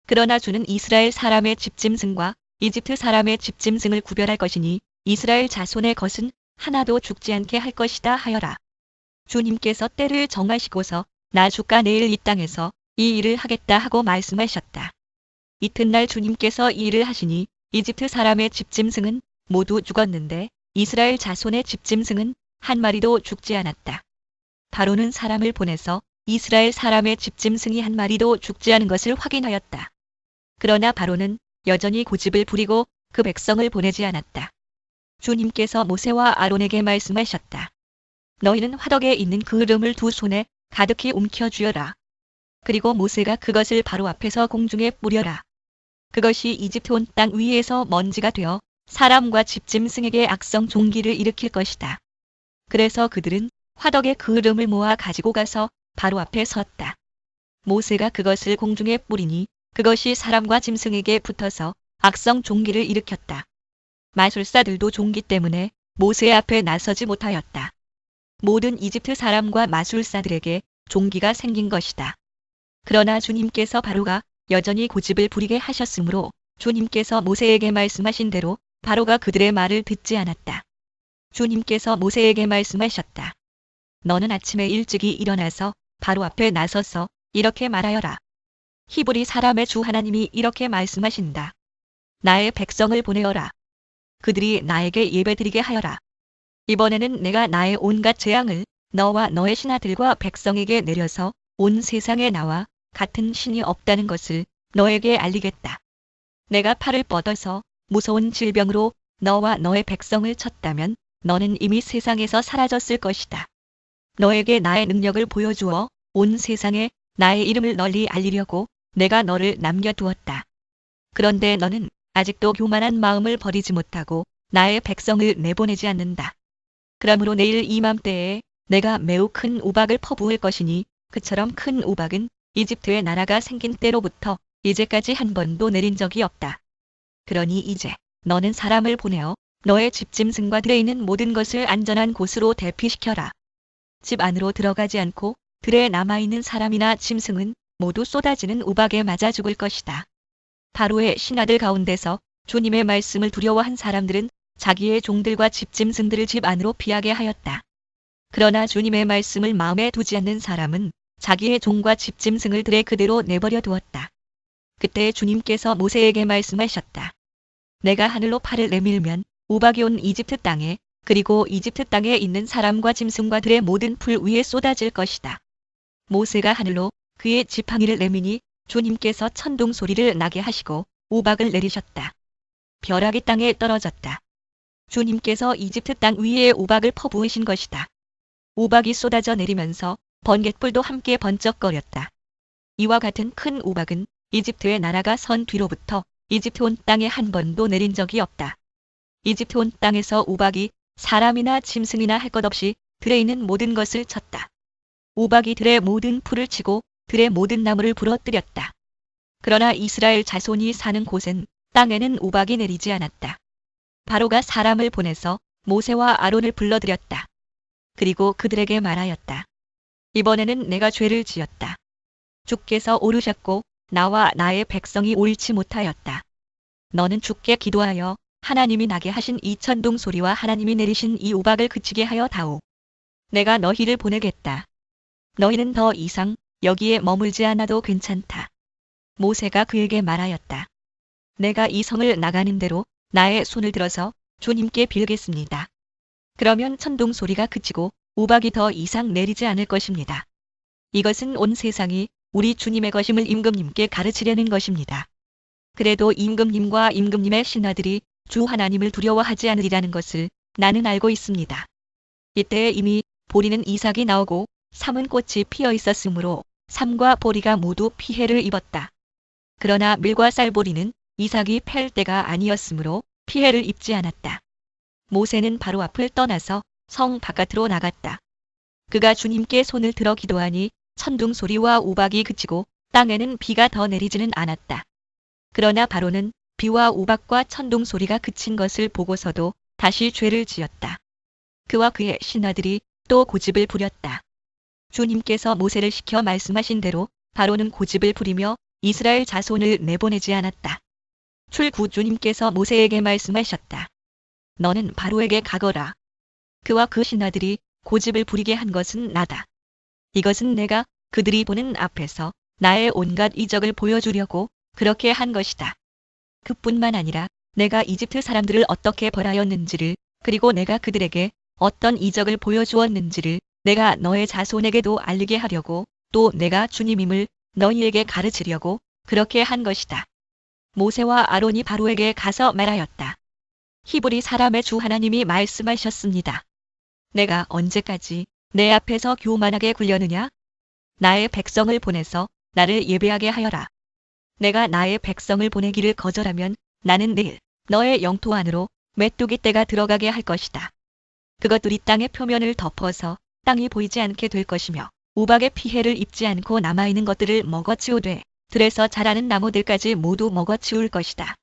그러나 주는 이스라엘 사람의 집짐승과 이집트 사람의 집짐승을 구별할 것이니 이스라엘 자손의 것은 하나도 죽지 않게 할 것이다 하여라. 주님께서 때를 정하시고서 나 주가 내일 이 땅에서 이 일을 하겠다 하고 말씀하셨다. 이튿날 주님께서 이 일을 하시니 이집트 사람의 집짐승은 모두 죽었는데 이스라엘 자손의 집짐승은 한 마리도 죽지 않았다. 바로는 사람을 보내서 이스라엘 사람의 집짐승이 한 마리도 죽지 않은 것을 확인하였다. 그러나 바로는 여전히 고집을 부리고 그 백성을 보내지 않았다. 주님께서 모세와 아론에게 말씀하셨다. 너희는 화덕에 있는 그름을 두 손에 가득히 움켜쥐어라. 그리고 모세가 그것을 바로 앞에서 공중에 뿌려라. 그것이 이집트 온 땅 위에서 먼지가 되어 사람과 집짐승에게 악성 종기를 일으킬 것이다. 그래서 그들은 화덕의 그름을 모아 가지고 가서 바로 앞에 섰다. 모세가 그것을 공중에 뿌리니 그것이 사람과 짐승에게 붙어서 악성 종기를 일으켰다. 마술사들도 종기 때문에 모세 앞에 나서지 못하였다. 모든 이집트 사람과 마술사들에게 종기가 생긴 것이다. 그러나 주님께서 바로가 여전히 고집을 부리게 하셨으므로 주님께서 모세에게 말씀하신 대로 바로가 그들의 말을 듣지 않았다. 주님께서 모세에게 말씀하셨다. 너는 아침에 일찍이 일어나서 바로 앞에 나서서 이렇게 말하여라. 히브리 사람의 주 하나님이 이렇게 말씀하신다. 나의 백성을 보내어라. 그들이 나에게 예배드리게 하여라. 이번에는 내가 나의 온갖 재앙을 너와 너의 신하들과 백성에게 내려서 온 세상에 나와 같은 신이 없다는 것을 너에게 알리겠다. 내가 팔을 뻗어서 무서운 질병으로 너와 너의 백성을 쳤다면 너는 이미 세상에서 사라졌을 것이다. 너에게 나의 능력을 보여주어 온 세상에 나의 이름을 널리 알리려고 내가 너를 남겨두었다. 그런데 너는 아직도 교만한 마음을 버리지 못하고 나의 백성을 내보내지 않는다. 그러므로 내일 이맘때에 내가 매우 큰 우박을 퍼부을 것이니 그처럼 큰 우박은 이집트의 나라가 생긴 때로부터 이제까지 한 번도 내린 적이 없다. 그러니 이제 너는 사람을 보내어 너의 집짐승과 들에 있는 모든 것을 안전한 곳으로 대피시켜라. 집 안으로 들어가지 않고 들에 남아있는 사람이나 짐승은 모두 쏟아지는 우박에 맞아 죽을 것이다. 바로의 신하들 가운데서 주님의 말씀을 두려워한 사람들은 자기의 종들과 집짐승들을 집 안으로 피하게 하였다. 그러나 주님의 말씀을 마음에 두지 않는 사람은 자기의 종과 집짐승을 들에 그대로 내버려 두었다. 그때 주님께서 모세에게 말씀하셨다. 내가 하늘로 팔을 내밀면 우박이 온 이집트 땅에 그리고 이집트 땅에 있는 사람과 짐승과 들의 모든 풀 위에 쏟아질 것이다. 모세가 하늘로 그의 지팡이를 내미니 주님께서 천둥 소리를 나게 하시고 우박을 내리셨다. 벼락이 땅에 떨어졌다. 주님께서 이집트 땅 위에 우박을 퍼부으신 것이다. 우박이 쏟아져 내리면서 번갯불도 함께 번쩍거렸다. 이와 같은 큰 우박은 이집트의 나라가 선 뒤로부터 이집트 온 땅에 한 번도 내린 적이 없다. 이집트 온 땅에서 우박이 사람이나 짐승이나 할 것 없이 들에 있는 모든 것을 쳤다. 우박이 들의 모든 풀을 치고 들의 모든 나무를 부러뜨렸다. 그러나 이스라엘 자손이 사는 곳엔 땅에는 우박이 내리지 않았다. 바로가 사람을 보내서 모세와 아론을 불러들였다. 그리고 그들에게 말하였다. 이번에는 내가 죄를 지었다. 주께서 오르셨고 나와 나의 백성이 옳지 못하였다. 너는 주께 기도하여 하나님이 나게 하신 이 천둥 소리와 하나님이 내리신 이 우박을 그치게 하여 다오. 내가 너희를 보내겠다. 너희는 더 이상 여기에 머물지 않아도 괜찮다. 모세가 그에게 말하였다. 내가 이 성을 나가는 대로 나의 손을 들어서 주님께 빌겠습니다. 그러면 천둥 소리가 그치고 우박이 더 이상 내리지 않을 것입니다. 이것은 온 세상이 우리 주님의 것임을 임금님께 가르치려는 것입니다. 그래도 임금님과 임금님의 신하들이 주 하나님을 두려워하지 않으리라는 것을 나는 알고 있습니다. 이때 이미 보리는 이삭이 나오고 삼은 꽃이 피어 있었으므로 삼과 보리가 모두 피해를 입었다. 그러나 밀과 쌀보리는 이삭이 팰 때가 아니었으므로 피해를 입지 않았다. 모세는 바로 앞을 떠나서 성 바깥으로 나갔다. 그가 주님께 손을 들어 기도하니 천둥 소리와 우박이 그치고 땅에는 비가 더 내리지는 않았다. 그러나 바로는 비와 우박과 천둥 소리가 그친 것을 보고서도 다시 죄를 지었다. 그와 그의 신하들이 또 고집을 부렸다. 주님께서 모세를 시켜 말씀하신 대로 바로는 고집을 부리며 이스라엘 자손을 내보내지 않았다. 출구 주님께서 모세에게 말씀하셨다. 너는 바로에게 가거라. 그와 그 신하들이 고집을 부리게 한 것은 나다. 이것은 내가 그들이 보는 앞에서 나의 온갖 이적을 보여주려고 그렇게 한 것이다. 그뿐만 아니라 내가 이집트 사람들을 어떻게 벌하였는지를 그리고 내가 그들에게 어떤 이적을 보여주었는지를 내가 너의 자손에게도 알리게 하려고 또 내가 주님임을 너희에게 가르치려고 그렇게 한 것이다. 모세와 아론이 바로에게 가서 말하였다. 히브리 사람의 주 하나님이 말씀하셨습니다. 내가 언제까지 내 앞에서 교만하게 굴려느냐? 나의 백성을 보내서 나를 예배하게 하여라. 내가 나의 백성을 보내기를 거절하면 나는 내일 너의 영토 안으로 메뚜기 떼가 들어가게 할 것이다. 그것들이 땅의 표면을 덮어서 땅이 보이지 않게 될 것이며 우박의 피해를 입지 않고 남아있는 것들을 먹어치우되 들에서 자라는 나무들까지 모두 먹어치울 것이다.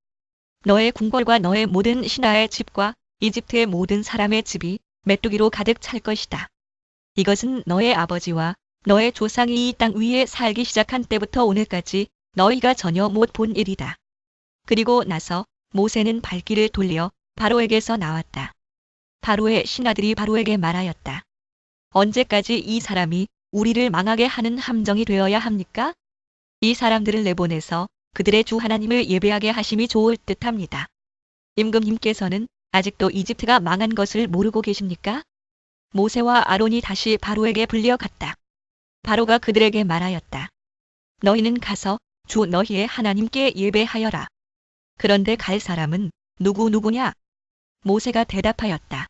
너의 궁궐과 너의 모든 신하의 집과 이집트의 모든 사람의 집이 메뚜기로 가득 찰 것이다. 이것은 너의 아버지와 너의 조상이 이 땅 위에 살기 시작한 때부터 오늘까지 너희가 전혀 못 본 일이다. 그리고 나서 모세는 발길을 돌려 바로에게서 나왔다. 바로의 신하들이 바로에게 말하였다. 언제까지 이 사람이 우리를 망하게 하는 함정이 되어야 합니까? 이 사람들을 내보내서 그들의 주 하나님을 예배하게 하심이 좋을 듯합니다. 임금님께서는 아직도 이집트가 망한 것을 모르고 계십니까? 모세와 아론이 다시 바로에게 불려갔다. 바로가 그들에게 말하였다. 너희는 가서 주 너희의 하나님께 예배하여라. 그런데 갈 사람은 누구냐? 모세가 대답하였다.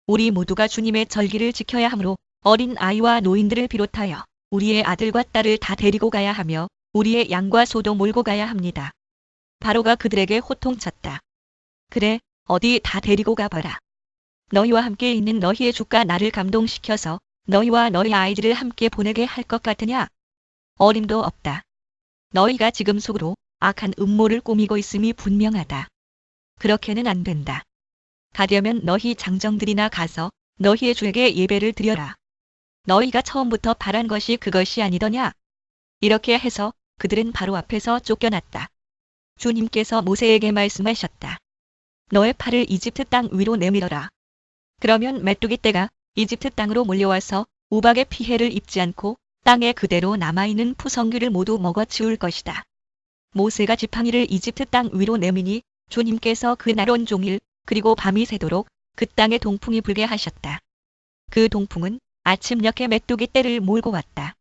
우리 모두가 주님의 절기를 지켜야 하므로 어린 아이와 노인들을 비롯하여 우리의 아들과 딸을 다 데리고 가야 하며 우리의 양과 소도 몰고 가야 합니다. 바로가 그들에게 호통쳤다. 그래, 어디 다 데리고 가봐라. 너희와 함께 있는 너희의 주가 나를 감동시켜서 너희와 너희 아이들을 함께 보내게 할 것 같으냐? 어림도 없다. 너희가 지금 속으로 악한 음모를 꾸미고 있음이 분명하다. 그렇게는 안 된다. 가려면 너희 장정들이나 가서 너희의 주에게 예배를 드려라. 너희가 처음부터 바란 것이 그것이 아니더냐? 이렇게 해서 그들은 바로 앞에서 쫓겨났다. 주님께서 모세에게 말씀하셨다. 너의 팔을 이집트 땅 위로 내밀어라. 그러면 메뚜기 떼가 이집트 땅으로 몰려와서 우박의 피해를 입지 않고 땅에 그대로 남아있는 푸성귀를 모두 먹어치울 것이다. 모세가 지팡이를 이집트 땅 위로 내미니 주님께서 그날 온종일 그리고 밤이 새도록 그 땅에 동풍이 불게 하셨다. 그 동풍은 아침녘에 메뚜기 떼를 몰고 왔다.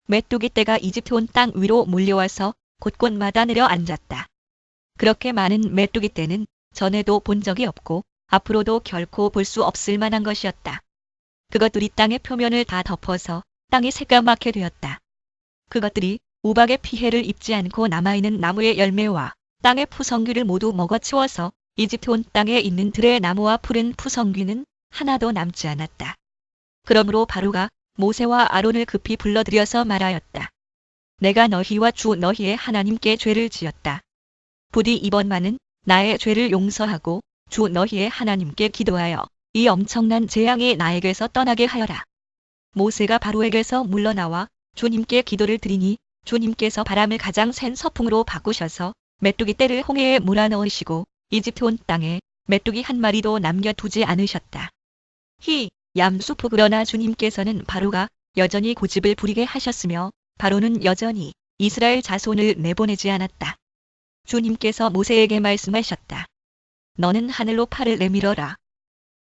메뚜기 떼가 이집트 온 땅 위로 몰려와서 곳곳마다 내려 앉았다. 그렇게 많은 메뚜기 떼는 전에도 본 적이 없고 앞으로도 결코 볼 수 없을 만한 것이었다. 그것들이 땅의 표면을 다 덮어서 땅이 새까맣게 되었다. 그것들이 우박의 피해를 입지 않고 남아있는 나무의 열매와 땅의 푸성귀를 모두 먹어치워서 이집트 온 땅에 있는 들의 나무와 푸른 푸성귀는 하나도 남지 않았다. 그러므로 바로가 모세와 아론을 급히 불러들여서 말하였다. 내가 너희와 주 너희의 하나님께 죄를 지었다. 부디 이번만은 나의 죄를 용서하고 주 너희의 하나님께 기도하여 이 엄청난 재앙이 나에게서 떠나게 하여라. 모세가 바로에게서 물러나와 주님께 기도를 드리니 주님께서 바람을 가장 센 서풍으로 바꾸셔서 메뚜기 떼를 홍해에 몰아넣으시고 이집트 온 땅에 메뚜기 한 마리도 남겨두지 않으셨다. 얌수프 그러나 주님께서는 바로가 여전히 고집을 부리게 하셨으며 바로는 여전히 이스라엘 자손을 내보내지 않았다. 주님께서 모세에게 말씀하셨다. 너는 하늘로 팔을 내밀어라.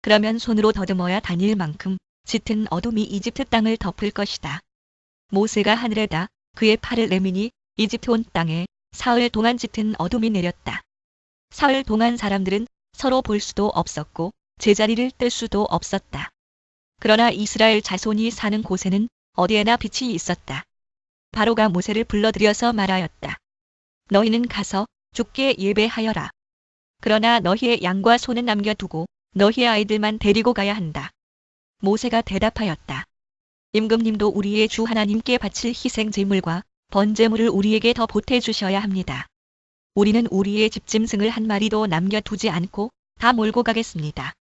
그러면 손으로 더듬어야 다닐 만큼 짙은 어둠이 이집트 땅을 덮을 것이다. 모세가 하늘에다 그의 팔을 내미니 이집트 온 땅에 사흘 동안 짙은 어둠이 내렸다. 사흘 동안 사람들은 서로 볼 수도 없었고 제자리를 뜰 수도 없었다. 그러나 이스라엘 자손이 사는 곳에는 어디에나 빛이 있었다. 바로가 모세를 불러들여서 말하였다. 너희는 가서 주께 예배하여라. 그러나 너희의 양과 소는 남겨두고 너희의 아이들만 데리고 가야 한다. 모세가 대답하였다. 임금님도 우리의 주 하나님께 바칠 희생 제물과 번제물을 우리에게 더 보태주셔야 합니다. 우리는 우리의 집짐승을 한 마리도 남겨두지 않고 다 몰고 가겠습니다.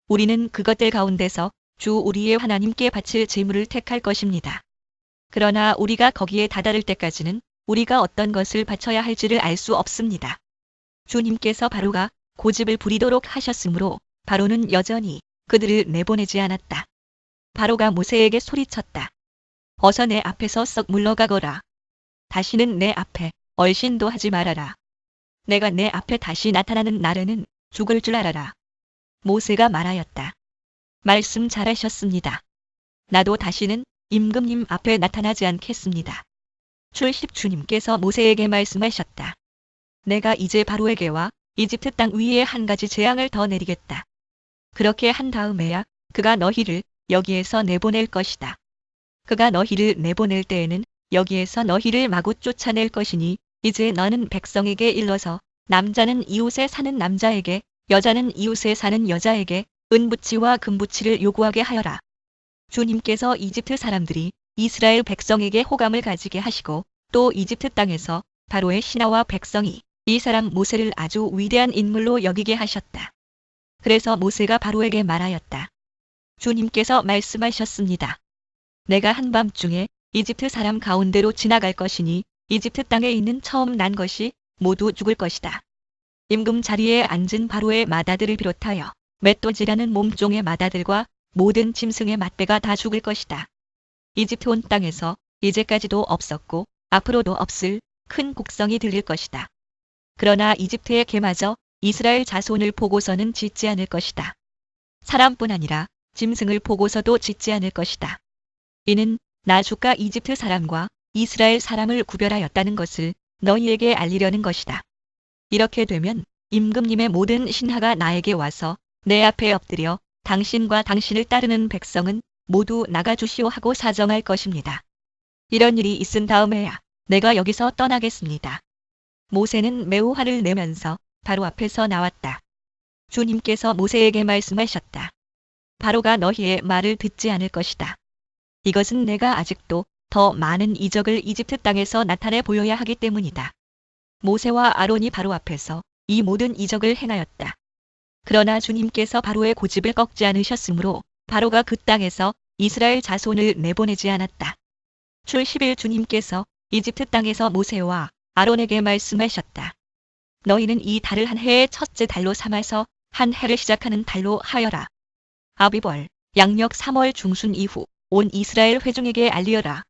우리는 그것들 가운데서 주 우리의 하나님께 바칠 제물을 택할 것입니다. 그러나 우리가 거기에 다다를 때까지는 우리가 어떤 것을 바쳐야 할지를 알 수 없습니다. 주님께서 바로가 고집을 부리도록 하셨으므로 바로는 여전히 그들을 내보내지 않았다. 바로가 모세에게 소리쳤다. 어서 내 앞에서 썩 물러가거라. 다시는 내 앞에 얼씬도 하지 말아라. 내가 내 앞에 다시 나타나는 날에는 죽을 줄 알아라. 모세가 말하였다. 말씀 잘하셨습니다. 나도 다시는 임금님 앞에 나타나지 않겠습니다. 출십 주님께서 모세에게 말씀하셨다. 내가 이제 바로에게와 이집트 땅 위에 한 가지 재앙을 더 내리겠다. 그렇게 한 다음에야 그가 너희를 여기에서 내보낼 것이다. 그가 너희를 내보낼 때에는 여기에서 너희를 마구 쫓아낼 것이니 이제 너는 백성에게 일러서 남자는 이웃에 사는 남자에게 여자는 이웃에 사는 여자에게 은부치와 금부치를 요구하게 하여라. 주님께서 이집트 사람들이 이스라엘 백성에게 호감을 가지게 하시고 또 이집트 땅에서 바로의 신하와 백성이 이 사람 모세를 아주 위대한 인물로 여기게 하셨다. 그래서 모세가 바로에게 말하였다. 주님께서 말씀하셨습니다. 내가 한밤중에 이집트 사람 가운데로 지나갈 것이니 이집트 땅에 있는 처음 난 것이 모두 죽을 것이다. 임금 자리에 앉은 바로의 마다들을 비롯하여 맷도지라는 몸종의 마다들과 모든 짐승의 맏배가 다 죽을 것이다. 이집트 온 땅에서 이제까지도 없었고 앞으로도 없을 큰 곡성이 들릴 것이다. 그러나 이집트의 개마저 이스라엘 자손을 보고서는 짖지 않을 것이다. 사람뿐 아니라 짐승을 보고서도 짖지 않을 것이다. 이는 나 주가 이집트 사람과 이스라엘 사람을 구별하였다는 것을 너희에게 알리려는 것이다. 이렇게 되면 임금님의 모든 신하가 나에게 와서 내 앞에 엎드려 당신과 당신을 따르는 백성은 모두 나가주시오 하고 사정할 것입니다. 이런 일이 있은 다음에야 내가 여기서 떠나겠습니다. 모세는 매우 화를 내면서 바로 앞에서 나왔다. 주님께서 모세에게 말씀하셨다. 바로가 너희의 말을 듣지 않을 것이다. 이것은 내가 아직도 더 많은 이적을 이집트 땅에서 나타내 보여야 하기 때문이다. 모세와 아론이 바로 앞에서 이 모든 이적을 행하였다. 그러나 주님께서 바로의 고집을 꺾지 않으셨으므로 바로가 그 땅에서 이스라엘 자손을 내보내지 않았다. 출 10일 주님께서 이집트 땅에서 모세와 아론에게 말씀하셨다. 너희는 이 달을 한 해의 첫째 달로 삼아서 한 해를 시작하는 달로 하여라. 아비벌, 양력 3월 중순 이후 온 이스라엘 회중에게 알리어라.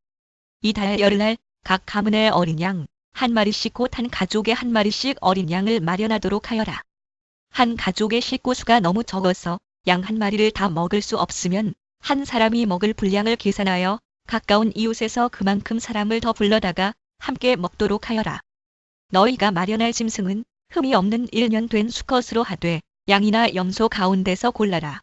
이 달 열흘날 각 가문의 어린 양 한 마리씩 곧 한 가족에 한 마리씩 어린 양을 마련하도록 하여라. 한 가족의 식구수가 너무 적어서 양 한 마리를 다 먹을 수 없으면 한 사람이 먹을 분량을 계산하여 가까운 이웃에서 그만큼 사람을 더 불러다가 함께 먹도록 하여라. 너희가 마련할 짐승은 흠이 없는 1년 된 수컷으로 하되 양이나 염소 가운데서 골라라.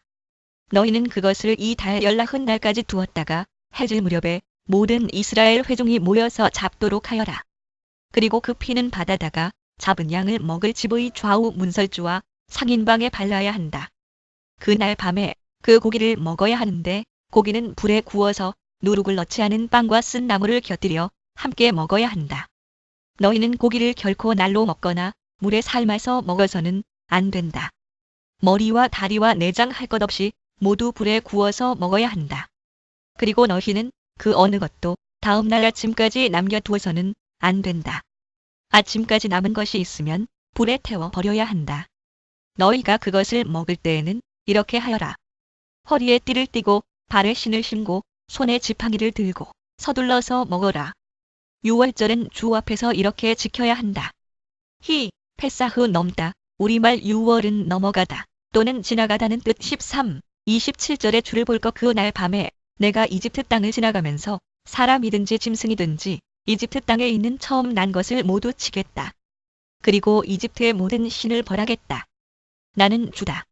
너희는 그것을 이 달 열나흔 날까지 두었다가 해질 무렵에 모든 이스라엘 회중이 모여서 잡도록 하여라. 그리고 그 피는 바다다가 잡은 양을 먹을 집의 좌우 문설주와 상인방에 발라야 한다. 그날 밤에 그 고기를 먹어야 하는데 고기는 불에 구워서 누룩을 넣지 않은 빵과 쓴 나물을 곁들여 함께 먹어야 한다. 너희는 고기를 결코 날로 먹거나 물에 삶아서 먹어서는 안 된다. 머리와 다리와 내장 할 것 없이 모두 불에 구워서 먹어야 한다. 그리고 너희는 그 어느 것도 다음 날 아침까지 남겨두어서는 안 된다. 아침까지 남은 것이 있으면 불에 태워 버려야 한다. 너희가 그것을 먹을 때에는 이렇게 하여라. 허리에 띠를 띠고 발에 신을 신고 손에 지팡이를 들고 서둘러서 먹어라. 6월절은 주 앞에서 이렇게 지켜야 한다. 페사흐 넘다. 우리말 6월은 넘어가다 또는 지나가다는 뜻. 13, 27절의 줄을 볼 것. 그날 밤에 내가 이집트 땅을 지나가면서 사람이든지 짐승이든지 이집트 땅에 있는 처음 난 것을 모두 치겠다. 그리고 이집트의 모든 신을 벌하겠다. 나는 주다.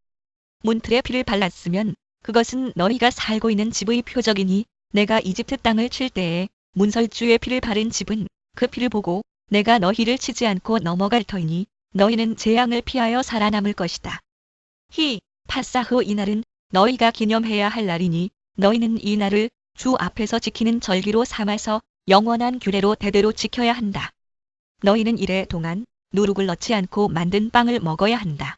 문틀에 피를 발랐으면 그것은 너희가 살고 있는 집의 표적이니 내가 이집트 땅을 칠 때에 문설주의 피를 바른 집은 그 피를 보고 내가 너희를 치지 않고 넘어갈 터이니 너희는 재앙을 피하여 살아남을 것이다. 파사후 이날은 너희가 기념해야 할 날이니 너희는 이 날을 주 앞에서 지키는 절기로 삼아서 영원한 규례로 대대로 지켜야 한다. 너희는 이래 동안 누룩을 넣지 않고 만든 빵을 먹어야 한다.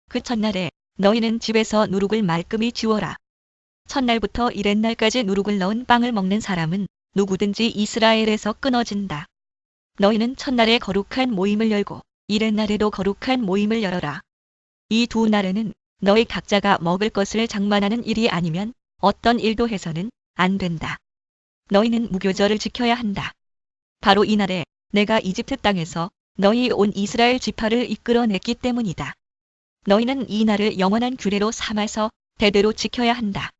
그 첫날에 너희는 집에서 누룩을 말끔히 지워라. 첫날부터 이렛날까지 누룩을 넣은 빵을 먹는 사람은 누구든지 이스라엘에서 끊어진다. 너희는 첫날에 거룩한 모임을 열고 이렛날에도 거룩한 모임을 열어라. 이 두 날에는 너희 각자가 먹을 것을 장만하는 일이 아니면 어떤 일도 해서는 안 된다. 너희는 무교절을 지켜야 한다. 바로 이 날에 내가 이집트 땅에서 너희 온 이스라엘 지파를 이끌어냈기 때문이다. 너희는 이 날을 영원한 규례로 삼아서 대대로 지켜야 한다.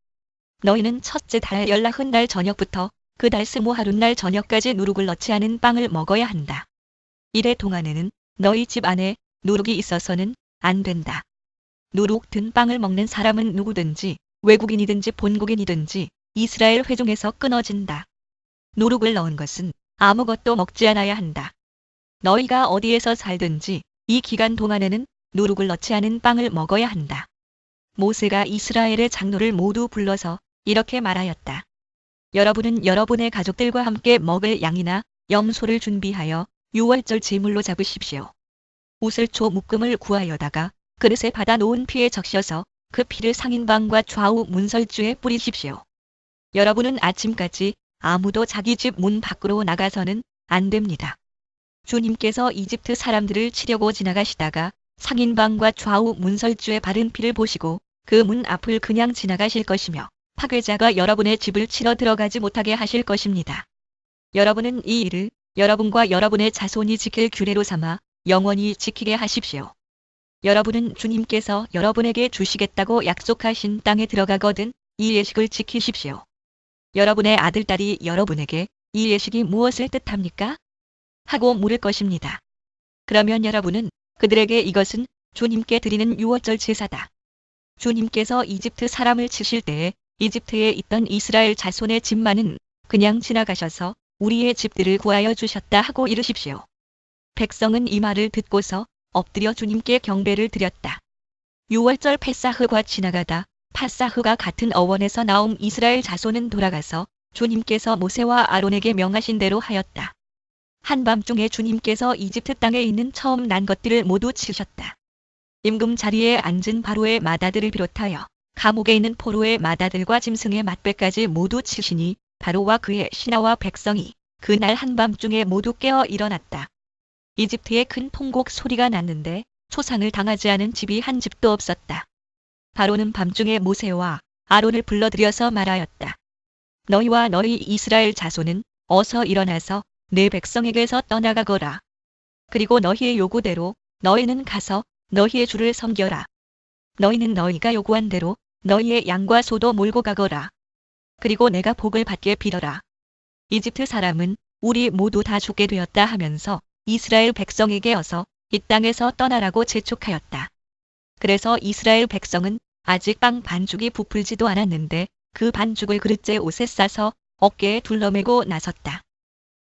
너희는 첫째 달 열나흔 날 저녁부터 그 달 스무하룻날 저녁까지 누룩을 넣지 않은 빵을 먹어야 한다. 이래 동안에는 너희 집 안에 누룩이 있어서는 안 된다. 누룩 든 빵을 먹는 사람은 누구든지 외국인이든지 본국인이든지 이스라엘 회중에서 끊어진다. 누룩을 넣은 것은 아무것도 먹지 않아야 한다. 너희가 어디에서 살든지 이 기간 동안에는 누룩을 넣지 않은 빵을 먹어야 한다. 모세가 이스라엘의 장로를 모두 불러서 이렇게 말하였다. 여러분은 여러분의 가족들과 함께 먹을 양이나 염소를 준비하여 유월절 제물로 잡으십시오. 우슬초 묶음을 구하여다가 그릇에 받아 놓은 피에 적셔서 그 피를 상인방과 좌우 문설주에 뿌리십시오. 여러분은 아침까지 아무도 자기 집 문 밖으로 나가서는 안 됩니다. 주님께서 이집트 사람들을 치려고 지나가시다가 상인방과 좌우 문설주에 바른 피를 보시고 그 문 앞을 그냥 지나가실 것이며 파괴자가 여러분의 집을 치러 들어가지 못하게 하실 것입니다. 여러분은 이 일을 여러분과 여러분의 자손이 지킬 규례로 삼아 영원히 지키게 하십시오. 여러분은 주님께서 여러분에게 주시겠다고 약속하신 땅에 들어가거든 이 예식을 지키십시오. 여러분의 아들, 딸이 여러분에게 이 예식이 무엇을 뜻합니까? 하고 물을 것입니다. 그러면 여러분은 그들에게 이것은 주님께 드리는 유월절 제사다. 주님께서 이집트 사람을 치실 때에 이집트에 있던 이스라엘 자손의 집만은 그냥 지나가셔서 우리의 집들을 구하여 주셨다 하고 이르십시오. 백성은 이 말을 듣고서 엎드려 주님께 경배를 드렸다. 유월절 패사흐가 지나가다 파사흐가 같은 어원에서 나온 이스라엘 자손은 돌아가서 주님께서 모세와 아론에게 명하신 대로 하였다. 한밤중에 주님께서 이집트 땅에 있는 처음 난 것들을 모두 치셨다. 임금 자리에 앉은 바로의 마다들을 비롯하여 감옥에 있는 포로의 마다들과 짐승의 맏배까지 모두 치시니 바로와 그의 신하와 백성이 그날 한밤중에 모두 깨어 일어났다. 이집트에 큰 통곡 소리가 났는데 초상을 당하지 않은 집이 한 집도 없었다. 바로는 밤중에 모세와 아론을 불러들여서 말하였다. 너희와 너희 이스라엘 자손은 어서 일어나서 내 백성에게서 떠나가거라. 그리고 너희의 요구대로 너희는 가서 너희의 주를 섬겨라. 너희는 너희가 요구한 대로 너희의 양과 소도 몰고 가거라. 그리고 내가 복을 받게 빌어라. 이집트 사람은 우리 모두 다 죽게 되었다 하면서 이스라엘 백성에게 어서 이 땅에서 떠나라고 재촉하였다. 그래서 이스라엘 백성은 아직 빵 반죽이 부풀지도 않았는데 그 반죽을 그릇째 옷에 싸서 어깨에 둘러매고 나섰다.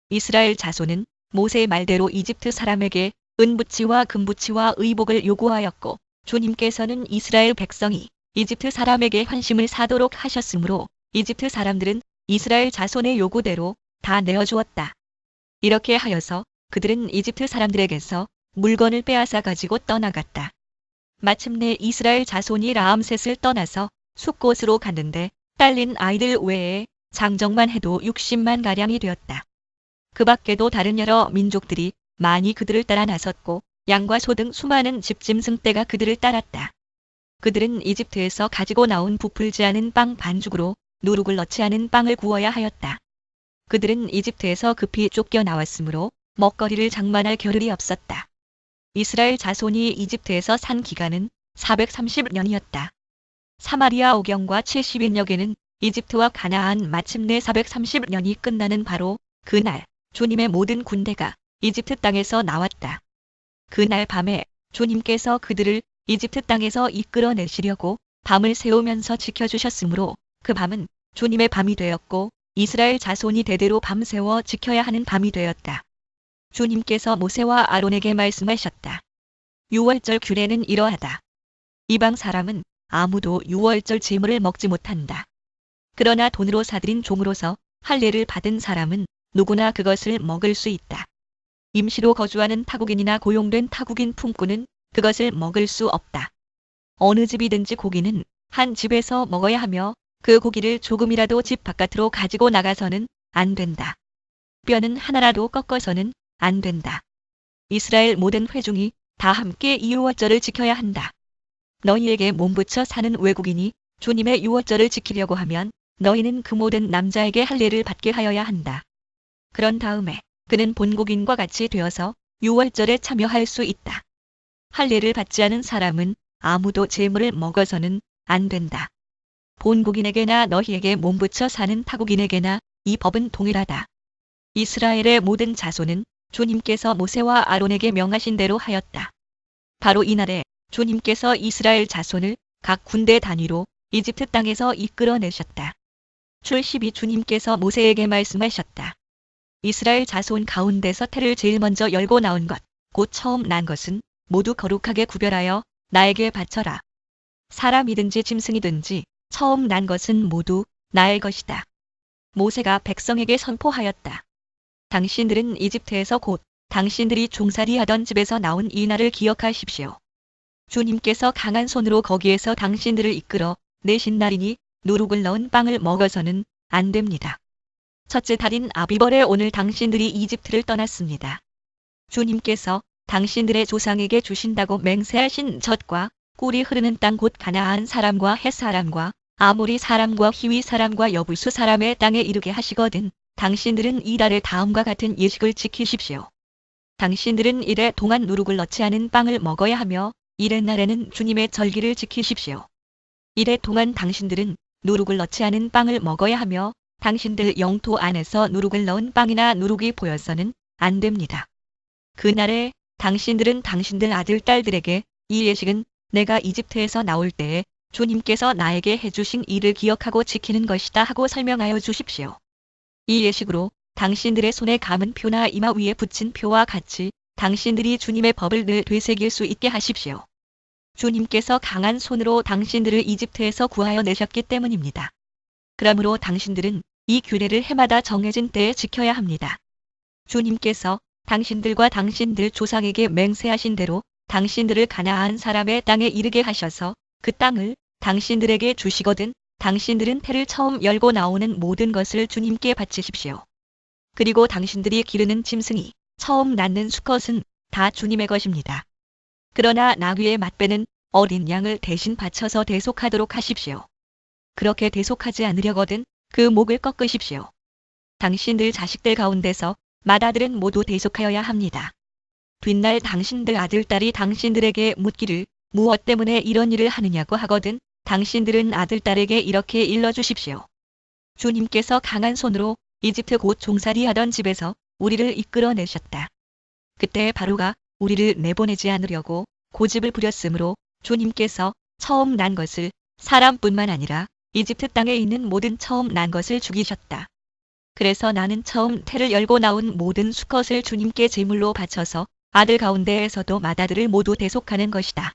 이스라엘 자손은 모세의 말대로 이집트 사람에게 은부치와 금부치와 의복을 요구하였고 주님께서는 이스라엘 백성이 이집트 사람에게 환심을 사도록 하셨으므로 이집트 사람들은 이스라엘 자손의 요구대로 다 내어주었다. 이렇게 하여서 그들은 이집트 사람들에게서 물건을 빼앗아 가지고 떠나갔다. 마침내 이스라엘 자손이 라암셋을 떠나서 숫곳으로 갔는데 딸린 아이들 외에 장정만 해도 60만 가량이 되었다. 그 밖에도 다른 여러 민족들이 많이 그들을 따라 나섰고 양과 소 등 수많은 집짐승 떼가 그들을 따랐다. 그들은 이집트에서 가지고 나온 부풀지 않은 빵 반죽으로 누룩을 넣지 않은 빵을 구워야 하였다. 그들은 이집트에서 급히 쫓겨나왔으므로 먹거리를 장만할 겨를이 없었다. 이스라엘 자손이 이집트에서 산 기간은 430년이었다. 사마리아 오경과 70인역에는 이집트와 가나안 마침내 430년이 끝나는 바로 그날 주님의 모든 군대가 이집트 땅에서 나왔다. 그날 밤에 주님께서 그들을 이집트 땅에서 이끌어내시려고 밤을 새우면서 지켜주셨으므로 그 밤은 주님의 밤이 되었고 이스라엘 자손이 대대로 밤새워 지켜야 하는 밤이 되었다. 주님께서 모세와 아론에게 말씀하셨다. 유월절 규례는 이러하다. 이방 사람은 아무도 유월절 제물을 먹지 못한다. 그러나 돈으로 사들인 종으로서 할례를 받은 사람은 누구나 그것을 먹을 수 있다. 임시로 거주하는 타국인이나 고용된 타국인 품꾼은 그것을 먹을 수 없다. 어느 집이든지 고기는 한 집에서 먹어야 하며 그 고기를 조금이라도 집 바깥으로 가지고 나가서는 안 된다. 뼈는 하나라도 꺾어서는 안 된다. 이스라엘 모든 회중이 다 함께 이 유월절을 지켜야 한다. 너희에게 몸붙여 사는 외국인이 주님의 유월절을 지키려고 하면 너희는 그 모든 남자에게 할례를 받게 하여야 한다. 그런 다음에 그는 본국인과 같이 되어서 유월절에 참여할 수 있다. 할례를 받지 않은 사람은 아무도 제물을 먹어서는 안 된다. 본국인에게나 너희에게 몸붙여 사는 타국인에게나 이 법은 동일하다. 이스라엘의 모든 자손은 주님께서 모세와 아론에게 명하신 대로 하였다. 바로 이날에 주님께서 이스라엘 자손을 각 군대 단위로 이집트 땅에서 이끌어내셨다. 출십이 주님께서 모세에게 말씀하셨다. 이스라엘 자손 가운데서 태를 제일 먼저 열고 나온 것, 곧 처음 난 것은 모두 거룩하게 구별하여 나에게 바쳐라. 사람이든지 짐승이든지 처음 난 것은 모두 나의 것이다. 모세가 백성에게 선포하였다. 당신들은 이집트에서 곧 당신들이 종살이하던 집에서 나온 이 날을 기억하십시오. 주님께서 강한 손으로 거기에서 당신들을 이끌어 내신 날이니 누룩을 넣은 빵을 먹어서는 안 됩니다. 첫째 달인 아비벌에 오늘 당신들이 이집트를 떠났습니다. 주님께서 당신들의 조상에게 주신다고 맹세하신 젖과 꿀이 흐르는 땅 곧 가나안 사람과 헷 사람과 아모리 사람과 히위 사람과 여부수 사람의 땅에 이르게 하시거든 당신들은 이 달에 다음과 같은 예식을 지키십시오. 당신들은 이래 동안 누룩을 넣지 않은 빵을 먹어야 하며 이래 날에는 주님의 절기를 지키십시오. 이래 동안 당신들은 누룩을 넣지 않은 빵을 먹어야 하며 당신들 영토 안에서 누룩을 넣은 빵이나 누룩이 보여서는 안 됩니다. 그날에 당신들은 당신들 아들 딸들에게 이 예식은 내가 이집트에서 나올 때에 주님께서 나에게 해주신 일을 기억하고 지키는 것이다 하고 설명하여 주십시오. 이 예식으로 당신들의 손에 감은 표나 이마 위에 붙인 표와 같이 당신들이 주님의 법을 늘 되새길 수 있게 하십시오. 주님께서 강한 손으로 당신들을 이집트에서 구하여 내셨기 때문입니다. 그러므로 당신들은 이 규례를 해마다 정해진 때에 지켜야 합니다. 주님께서 당신들과 당신들 조상에게 맹세하신 대로 당신들을 가나안 사람의 땅에 이르게 하셔서 그 땅을 당신들에게 주시거든 당신들은 태를 처음 열고 나오는 모든 것을 주님께 바치십시오. 그리고 당신들이 기르는 짐승이 처음 낳는 수컷은 다 주님의 것입니다. 그러나 나귀의 맏배는 어린 양을 대신 바쳐서 대속하도록 하십시오. 그렇게 대속하지 않으려거든 그 목을 꺾으십시오. 당신들 자식들 가운데서 맏아들은 모두 대속하여야 합니다. 뒷날 당신들 아들 딸이 당신들에게 묻기를 무엇 때문에 이런 일을 하느냐고 하거든 당신들은 아들 딸에게 이렇게 일러주십시오. 주님께서 강한 손으로 이집트 곧 종살이하던 집에서 우리를 이끌어내셨다. 그때 바로가 우리를 내보내지 않으려고 고집을 부렸으므로 주님께서 처음 난 것을 사람뿐만 아니라 이집트 땅에 있는 모든 처음 난 것을 죽이셨다. 그래서 나는 처음 태를 열고 나온 모든 수컷을 주님께 제물로 바쳐서 아들 가운데에서도 맏아들을 모두 대속하는 것이다.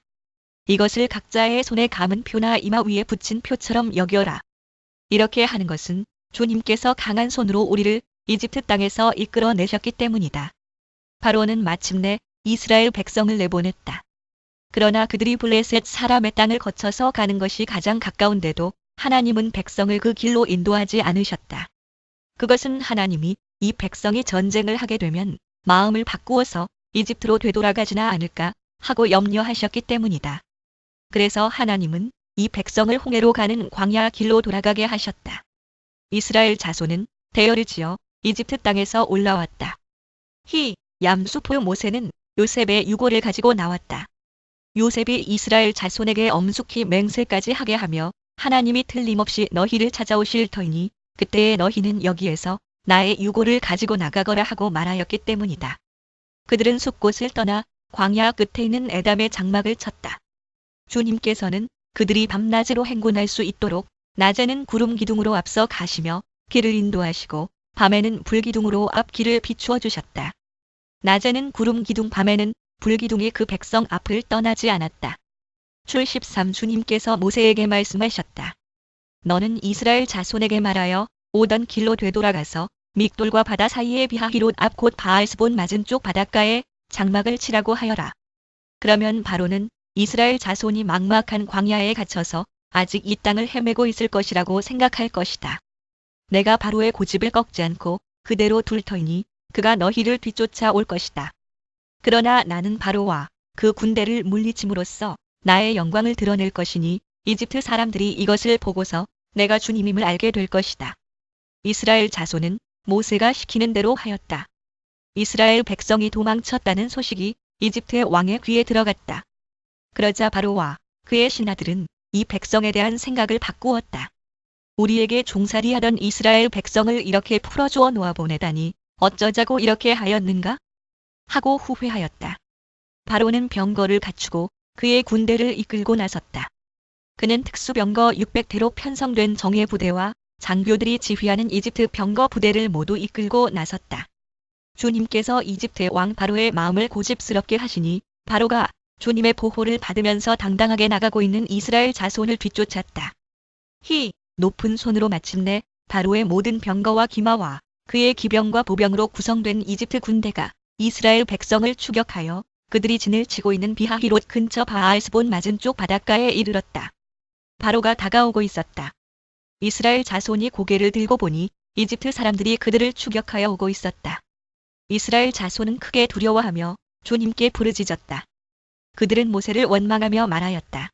이것을 각자의 손에 감은 표나 이마 위에 붙인 표처럼 여겨라. 이렇게 하는 것은 주님께서 강한 손으로 우리를 이집트 땅에서 이끌어내셨기 때문이다. 바로는 마침내 이스라엘 백성을 내보냈다. 그러나 그들이 블레셋 사람의 땅을 거쳐서 가는 것이 가장 가까운데도 하나님은 백성을 그 길로 인도하지 않으셨다. 그것은 하나님이 이 백성이 전쟁을 하게 되면 마음을 바꾸어서 이집트로 되돌아가지나 않을까 하고 염려하셨기 때문이다. 그래서 하나님은 이 백성을 홍해로 가는 광야 길로 돌아가게 하셨다. 이스라엘 자손은 대열을 지어 이집트 땅에서 올라왔다. 히 얌수포 모세는 요셉의 유고를 가지고 나왔다. 요셉이 이스라엘 자손에게 엄숙히 맹세까지 하게 하며 하나님이 틀림없이 너희를 찾아오실 터이니 그때에 너희는 여기에서 나의 유고를 가지고 나가거라 하고 말하였기 때문이다. 그들은 숲곳을 떠나 광야 끝에 있는 에담의 장막을 쳤다. 주님께서는 그들이 밤낮으로 행군할 수 있도록 낮에는 구름 기둥으로 앞서 가시며 길을 인도하시고 밤에는 불기둥으로 앞길을 비추어 주셨다. 낮에는 구름 기둥, 밤에는 불기둥이 그 백성 앞을 떠나지 않았다. 출 13 주님께서 모세에게 말씀하셨다. 너는 이스라엘 자손에게 말하여 오던 길로 되돌아가서 믹돌과 바다 사이의 비하히롯 앞 곧 바알스본 맞은쪽 바닷가에 장막을 치라고 하여라. 그러면 바로는 이스라엘 자손이 막막한 광야에 갇혀서 아직 이 땅을 헤매고 있을 것이라고 생각할 것이다. 내가 바로의 고집을 꺾지 않고 그대로 둘 터이니 그가 너희를 뒤쫓아 올 것이다. 그러나 나는 바로와 그 군대를 물리침으로써 나의 영광을 드러낼 것이니 이집트 사람들이 이것을 보고서 내가 주님임을 알게 될 것이다. 이스라엘 자손은 모세가 시키는 대로 하였다. 이스라엘 백성이 도망쳤다는 소식이 이집트의 왕의 귀에 들어갔다. 그러자 바로와 그의 신하들은 이 백성에 대한 생각을 바꾸었다. 우리에게 종살이하던 이스라엘 백성을 이렇게 풀어주어 놓아보내다니 어쩌자고 이렇게 하였는가? 하고 후회하였다. 바로는 병거를 갖추고 그의 군대를 이끌고 나섰다. 그는 특수병거 600대로 편성된 정예 부대와 장교들이 지휘하는 이집트 병거 부대를 모두 이끌고 나섰다. 주님께서 이집트의 왕 바로의 마음을 고집스럽게 하시니 바로가 주님의 보호를 받으면서 당당하게 나가고 있는 이스라엘 자손을 뒤쫓았다. 높은 손으로 마침내 바로의 모든 병거와 기마와 그의 기병과 보병으로 구성된 이집트 군대가 이스라엘 백성을 추격하여 그들이 진을 치고 있는 비하히롯 근처 바알스본 맞은쪽 바닷가에 이르렀다. 바로가 다가오고 있었다. 이스라엘 자손이 고개를 들고 보니 이집트 사람들이 그들을 추격하여 오고 있었다. 이스라엘 자손은 크게 두려워하며 주님께 부르짖었다. 그들은 모세를 원망하며 말하였다.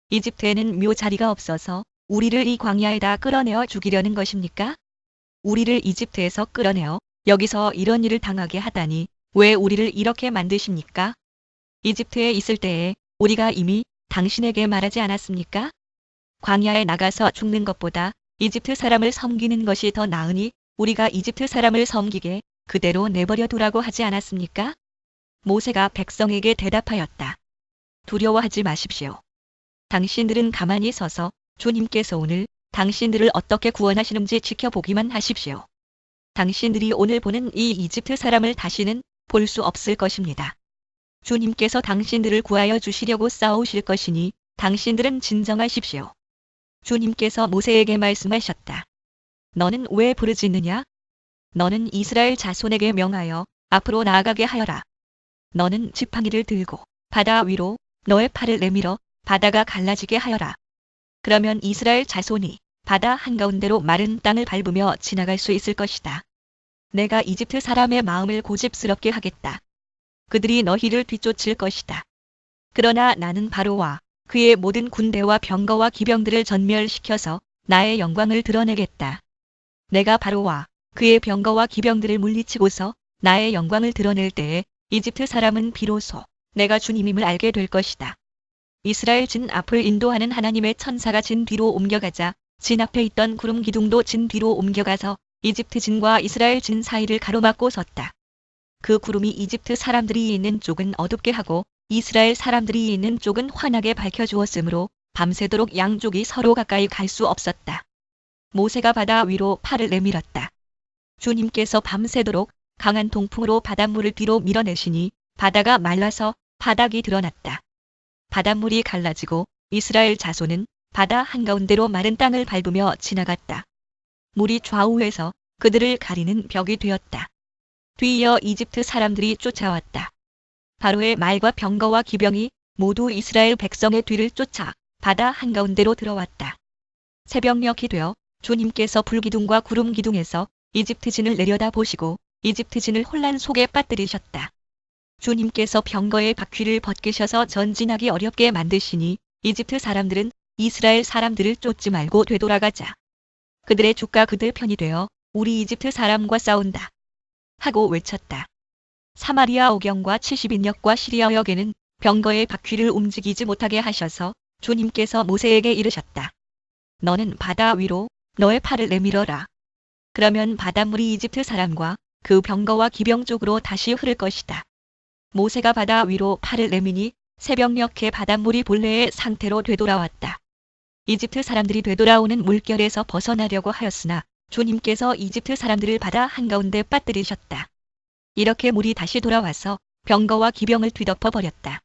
이집트에는 묘자리가 없어서 우리를 이 광야에다 끌어내어 죽이려는 것입니까? 우리를 이집트에서 끌어내어 여기서 이런 일을 당하게 하다니 왜 우리를 이렇게 만드십니까? 이집트에 있을 때에 우리가 이미 당신에게 말하지 않았습니까? 광야에 나가서 죽는 것보다 이집트 사람을 섬기는 것이 더 나으니 우리가 이집트 사람을 섬기게 그대로 내버려 두라고 하지 않았습니까? 모세가 백성에게 대답하였다. 두려워하지 마십시오. 당신들은 가만히 서서 주님께서 오늘 당신들을 어떻게 구원하시는지 지켜보기만 하십시오. 당신들이 오늘 보는 이 이집트 사람을 다시는 볼 수 없을 것입니다. 주님께서 당신들을 구하여 주시려고 싸우실 것이니 당신들은 진정하십시오. 주님께서 모세에게 말씀하셨다. 너는 왜 부르짖느냐? 너는 이스라엘 자손에게 명하여 앞으로 나아가게 하여라. 너는 지팡이를 들고 바다 위로 너의 팔을 내밀어 바다가 갈라지게 하여라. 그러면 이스라엘 자손이 바다 한가운데로 마른 땅을 밟으며 지나갈 수 있을 것이다. 내가 이집트 사람의 마음을 고집스럽게 하겠다. 그들이 너희를 뒤쫓을 것이다. 그러나 나는 바로와 그의 모든 군대와 병거와 기병들을 전멸시켜서 나의 영광을 드러내겠다. 내가 바로와 그의 병거와 기병들을 물리치고서 나의 영광을 드러낼 때에 이집트 사람은 비로소 내가 주님임을 알게 될 것이다. 이스라엘 진 앞을 인도하는 하나님의 천사가 진 뒤로 옮겨가자 진 앞에 있던 구름 기둥도 진 뒤로 옮겨가서 이집트 진과 이스라엘 진 사이를 가로막고 섰다. 그 구름이 이집트 사람들이 있는 쪽은 어둡게 하고 이스라엘 사람들이 있는 쪽은 환하게 밝혀주었으므로 밤새도록 양쪽이 서로 가까이 갈 수 없었다. 모세가 바다 위로 팔을 내밀었다. 주님께서 밤새도록 강한 동풍으로 바닷물을 뒤로 밀어내시니 바다가 말라서 바닥이 드러났다. 바닷물이 갈라지고 이스라엘 자손은 바다 한가운데로 마른 땅을 밟으며 지나갔다. 물이 좌우에서 그들을 가리는 벽이 되었다. 뒤이어 이집트 사람들이 쫓아왔다. 바로의 말과 병거와 기병이 모두 이스라엘 백성의 뒤를 쫓아 바다 한가운데로 들어왔다. 새벽녘이 되어 주님께서 불기둥과 구름 기둥에서 이집트 진을 내려다 보시고 이집트 진을 혼란 속에 빠뜨리셨다. 주님께서 병거의 바퀴를 벗기셔서 전진하기 어렵게 만드시니 이집트 사람들은 이스라엘 사람들을 쫓지 말고 되돌아가자. 그들의 주가 그들 편이 되어 우리 이집트 사람과 싸운다. 하고 외쳤다. 사마리아 오경과 70인역과 시리아 역에는 병거의 바퀴를 움직이지 못하게 하셔서 주님께서 모세에게 이르셨다. 너는 바다 위로 너의 팔을 내밀어라. 그러면 바닷물이 이집트 사람과 그 병거와 기병 쪽으로 다시 흐를 것이다. 모세가 바다 위로 팔을 내미니 새벽녘에 바닷물이 본래의 상태로 되돌아왔다. 이집트 사람들이 되돌아오는 물결에서 벗어나려고 하였으나 주님께서 이집트 사람들을 바다 한가운데 빠뜨리셨다. 이렇게 물이 다시 돌아와서 병거와 기병을 뒤덮어 버렸다.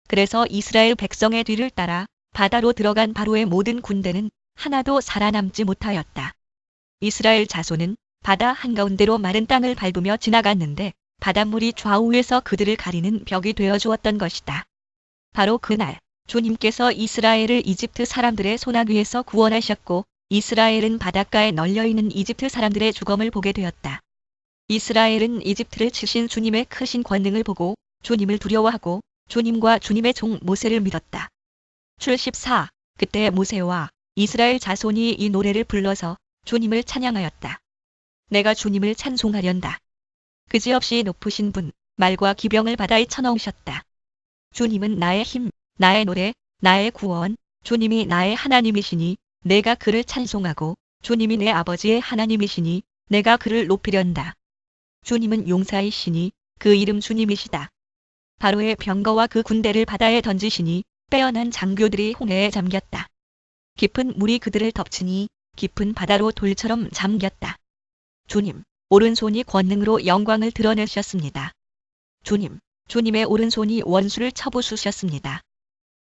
그래서 이스라엘 백성의 뒤를 따라 바다로 들어간 바로의 모든 군대는 하나도 살아남지 못하였다. 이스라엘 자손은 바다 한가운데로 마른 땅을 밟으며 지나갔는데 바닷물이 좌우에서 그들을 가리는 벽이 되어 주었던 것이다. 바로 그날 주님께서 이스라엘을 이집트 사람들의 손아귀에서 구원하셨고 이스라엘은 바닷가에 널려있는 이집트 사람들의 죽음을 보게 되었다. 이스라엘은 이집트를 치신 주님의 크신 권능을 보고 주님을 두려워하고 주님과 주님의 종 모세를 믿었다. 출14 그때 모세와 이스라엘 자손이 이 노래를 불러서 주님을 찬양하였다. 내가 주님을 찬송하련다. 그지없이 높으신 분, 말과 기병을 바다에 쳐넣으셨다. 주님은 나의 힘, 나의 노래, 나의 구원, 주님이 나의 하나님이시니 내가 그를 찬송하고 주님이 내 아버지의 하나님이시니 내가 그를 높이련다. 주님은 용사이시니 그 이름 주님이시다. 바로의 병거와 그 군대를 바다에 던지시니 빼어난 장교들이 홍해에 잠겼다. 깊은 물이 그들을 덮치니 깊은 바다로 돌처럼 잠겼다. 주님, 오른손이 권능으로 영광을 드러내셨습니다. 주님, 주님의 오른손이 원수를 쳐부수셨습니다.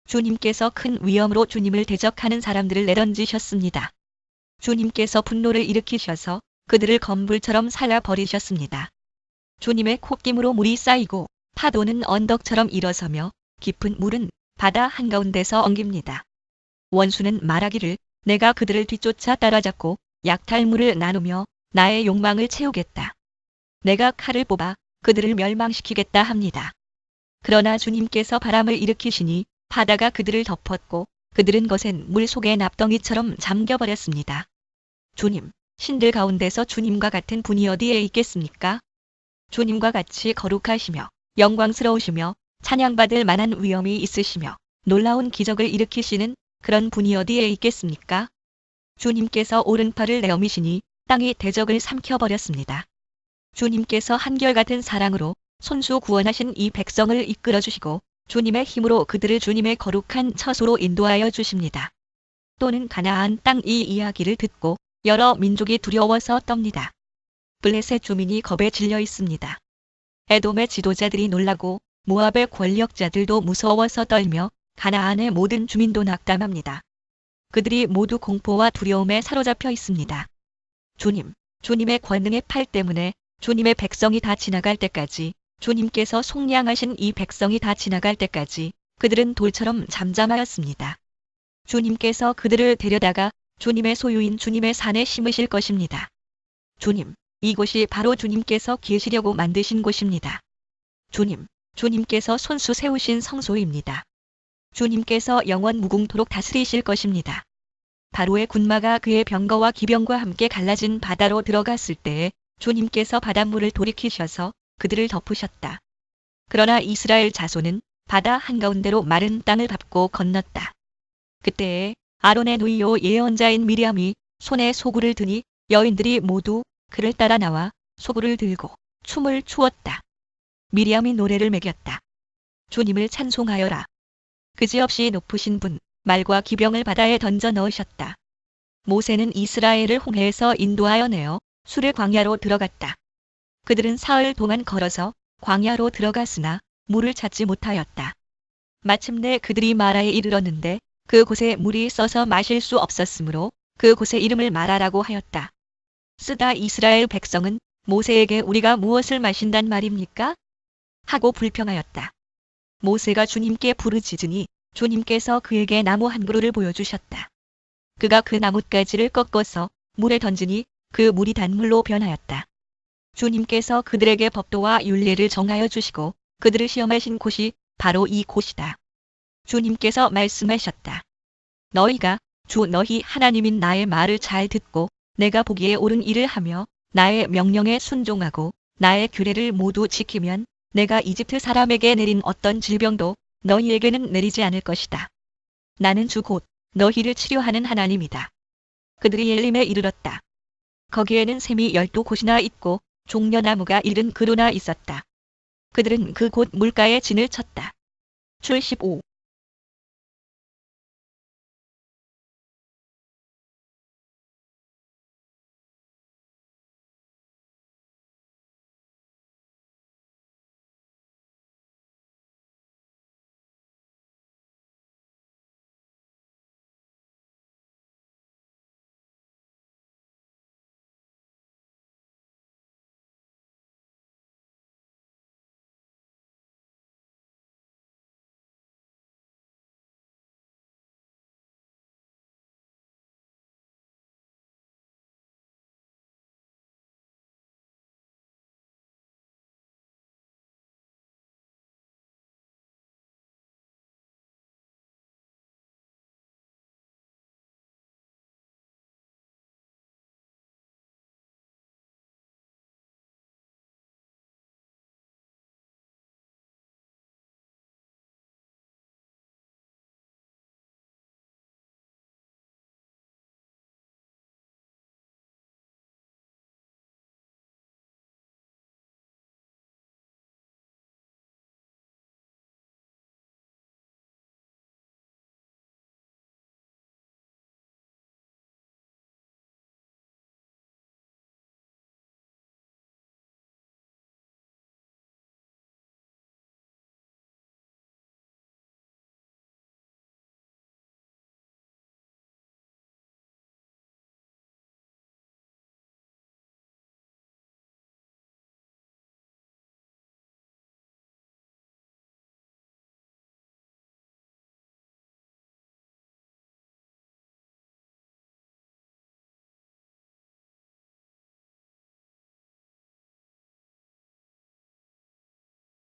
주님께서 큰 위엄으로 주님을 대적하는 사람들을 내던지셨습니다. 주님께서 분노를 일으키셔서 그들을 검불처럼 살라버리셨습니다. 주님의 콧김으로 물이 쌓이고 파도는 언덕처럼 일어서며 깊은 물은 바다 한가운데서 엉깁니다. 원수는 말하기를 내가 그들을 뒤쫓아 따라잡고 약탈물을 나누며 나의 욕망을 채우겠다. 내가 칼을 뽑아 그들을 멸망시키겠다 합니다. 그러나 주님께서 바람을 일으키시니 바다가 그들을 덮었고 그들은 거센 물 속의 납덩이처럼 잠겨버렸습니다. 주님, 신들 가운데서 주님과 같은 분이 어디에 있겠습니까? 주님과 같이 거룩하시며 영광스러우시며 찬양받을 만한 위엄이 있으시며 놀라운 기적을 일으키시는 그런 분이 어디에 있겠습니까? 주님께서 오른팔을 내어미시니 땅이 대적을 삼켜버렸습니다. 주님께서 한결같은 사랑으로 손수 구원하신 이 백성을 이끌어주시고 주님의 힘으로 그들을 주님의 거룩한 처소로 인도하여 주십니다. 또는 가나안 땅 이 이야기를 듣고 여러 민족이 두려워서 떱니다. 블레셋 주민이 겁에 질려 있습니다. 에돔의 지도자들이 놀라고 모압의 권력자들도 무서워서 떨며 가나안의 모든 주민도 낙담합니다. 그들이 모두 공포와 두려움에 사로잡혀 있습니다. 주님, 주님의 권능의 팔 때문에 주님의 백성이 다 지나갈 때까지 주님께서 속량하신 이 백성이 다 지나갈 때까지 그들은 돌처럼 잠잠하였습니다. 주님께서 그들을 데려다가 주님의 소유인 주님의 산에 심으실 것입니다. 주님, 이곳이 바로 주님께서 계시려고 만드신 곳입니다. 주님, 주님께서 손수 세우신 성소입니다. 주님께서 영원 무궁토록 다스리실 것입니다. 바로의 군마가 그의 병거와 기병과 함께 갈라진 바다로 들어갔을 때에 주님께서 바닷물을 돌이키셔서 그들을 덮으셨다. 그러나 이스라엘 자손은 바다 한가운데로 마른 땅을 밟고 건넜다. 그때에 아론의 누이요 예언자인 미리암이 손에 소구를 드니 여인들이 모두 그를 따라 나와 소구를 들고 춤을 추었다. 미리암이 노래를 매겼다. 주님을 찬송하여라. 그지없이 높으신 분, 말과 기병을 바다에 던져 넣으셨다. 모세는 이스라엘을 홍해에서 인도하여 내어 수르 광야로 들어갔다. 그들은 사흘 동안 걸어서 광야로 들어갔으나 물을 찾지 못하였다. 마침내 그들이 마라에 이르렀는데 그곳에 물이 써서 마실 수 없었으므로 그곳의 이름을 마라라고 하였다. 쓰다 이스라엘 백성은 모세에게 우리가 무엇을 마신단 말입니까? 하고 불평하였다. 모세가 주님께 부르짖으니 주님께서 그에게 나무 한 그루를 보여주셨다. 그가 그 나뭇가지를 꺾어서 물에 던지니 그 물이 단물로 변하였다. 주님께서 그들에게 법도와 율례를 정하여 주시고 그들을 시험하신 곳이 바로 이 곳이다. 주님께서 말씀하셨다. 너희가 주 너희 하나님인 나의 말을 잘 듣고 내가 보기에 옳은 일을 하며 나의 명령에 순종하고 나의 규례를 모두 지키면 내가 이집트 사람에게 내린 어떤 질병도 너희에게는 내리지 않을 것이다. 나는 주 곧 너희를 치료하는 하나님이다. 그들이 엘림에 이르렀다. 거기에는 샘이 12곳이나 있고 종려나무가 70그루나 있었다. 그들은 그 곳 물가에 진을 쳤다. 출 15.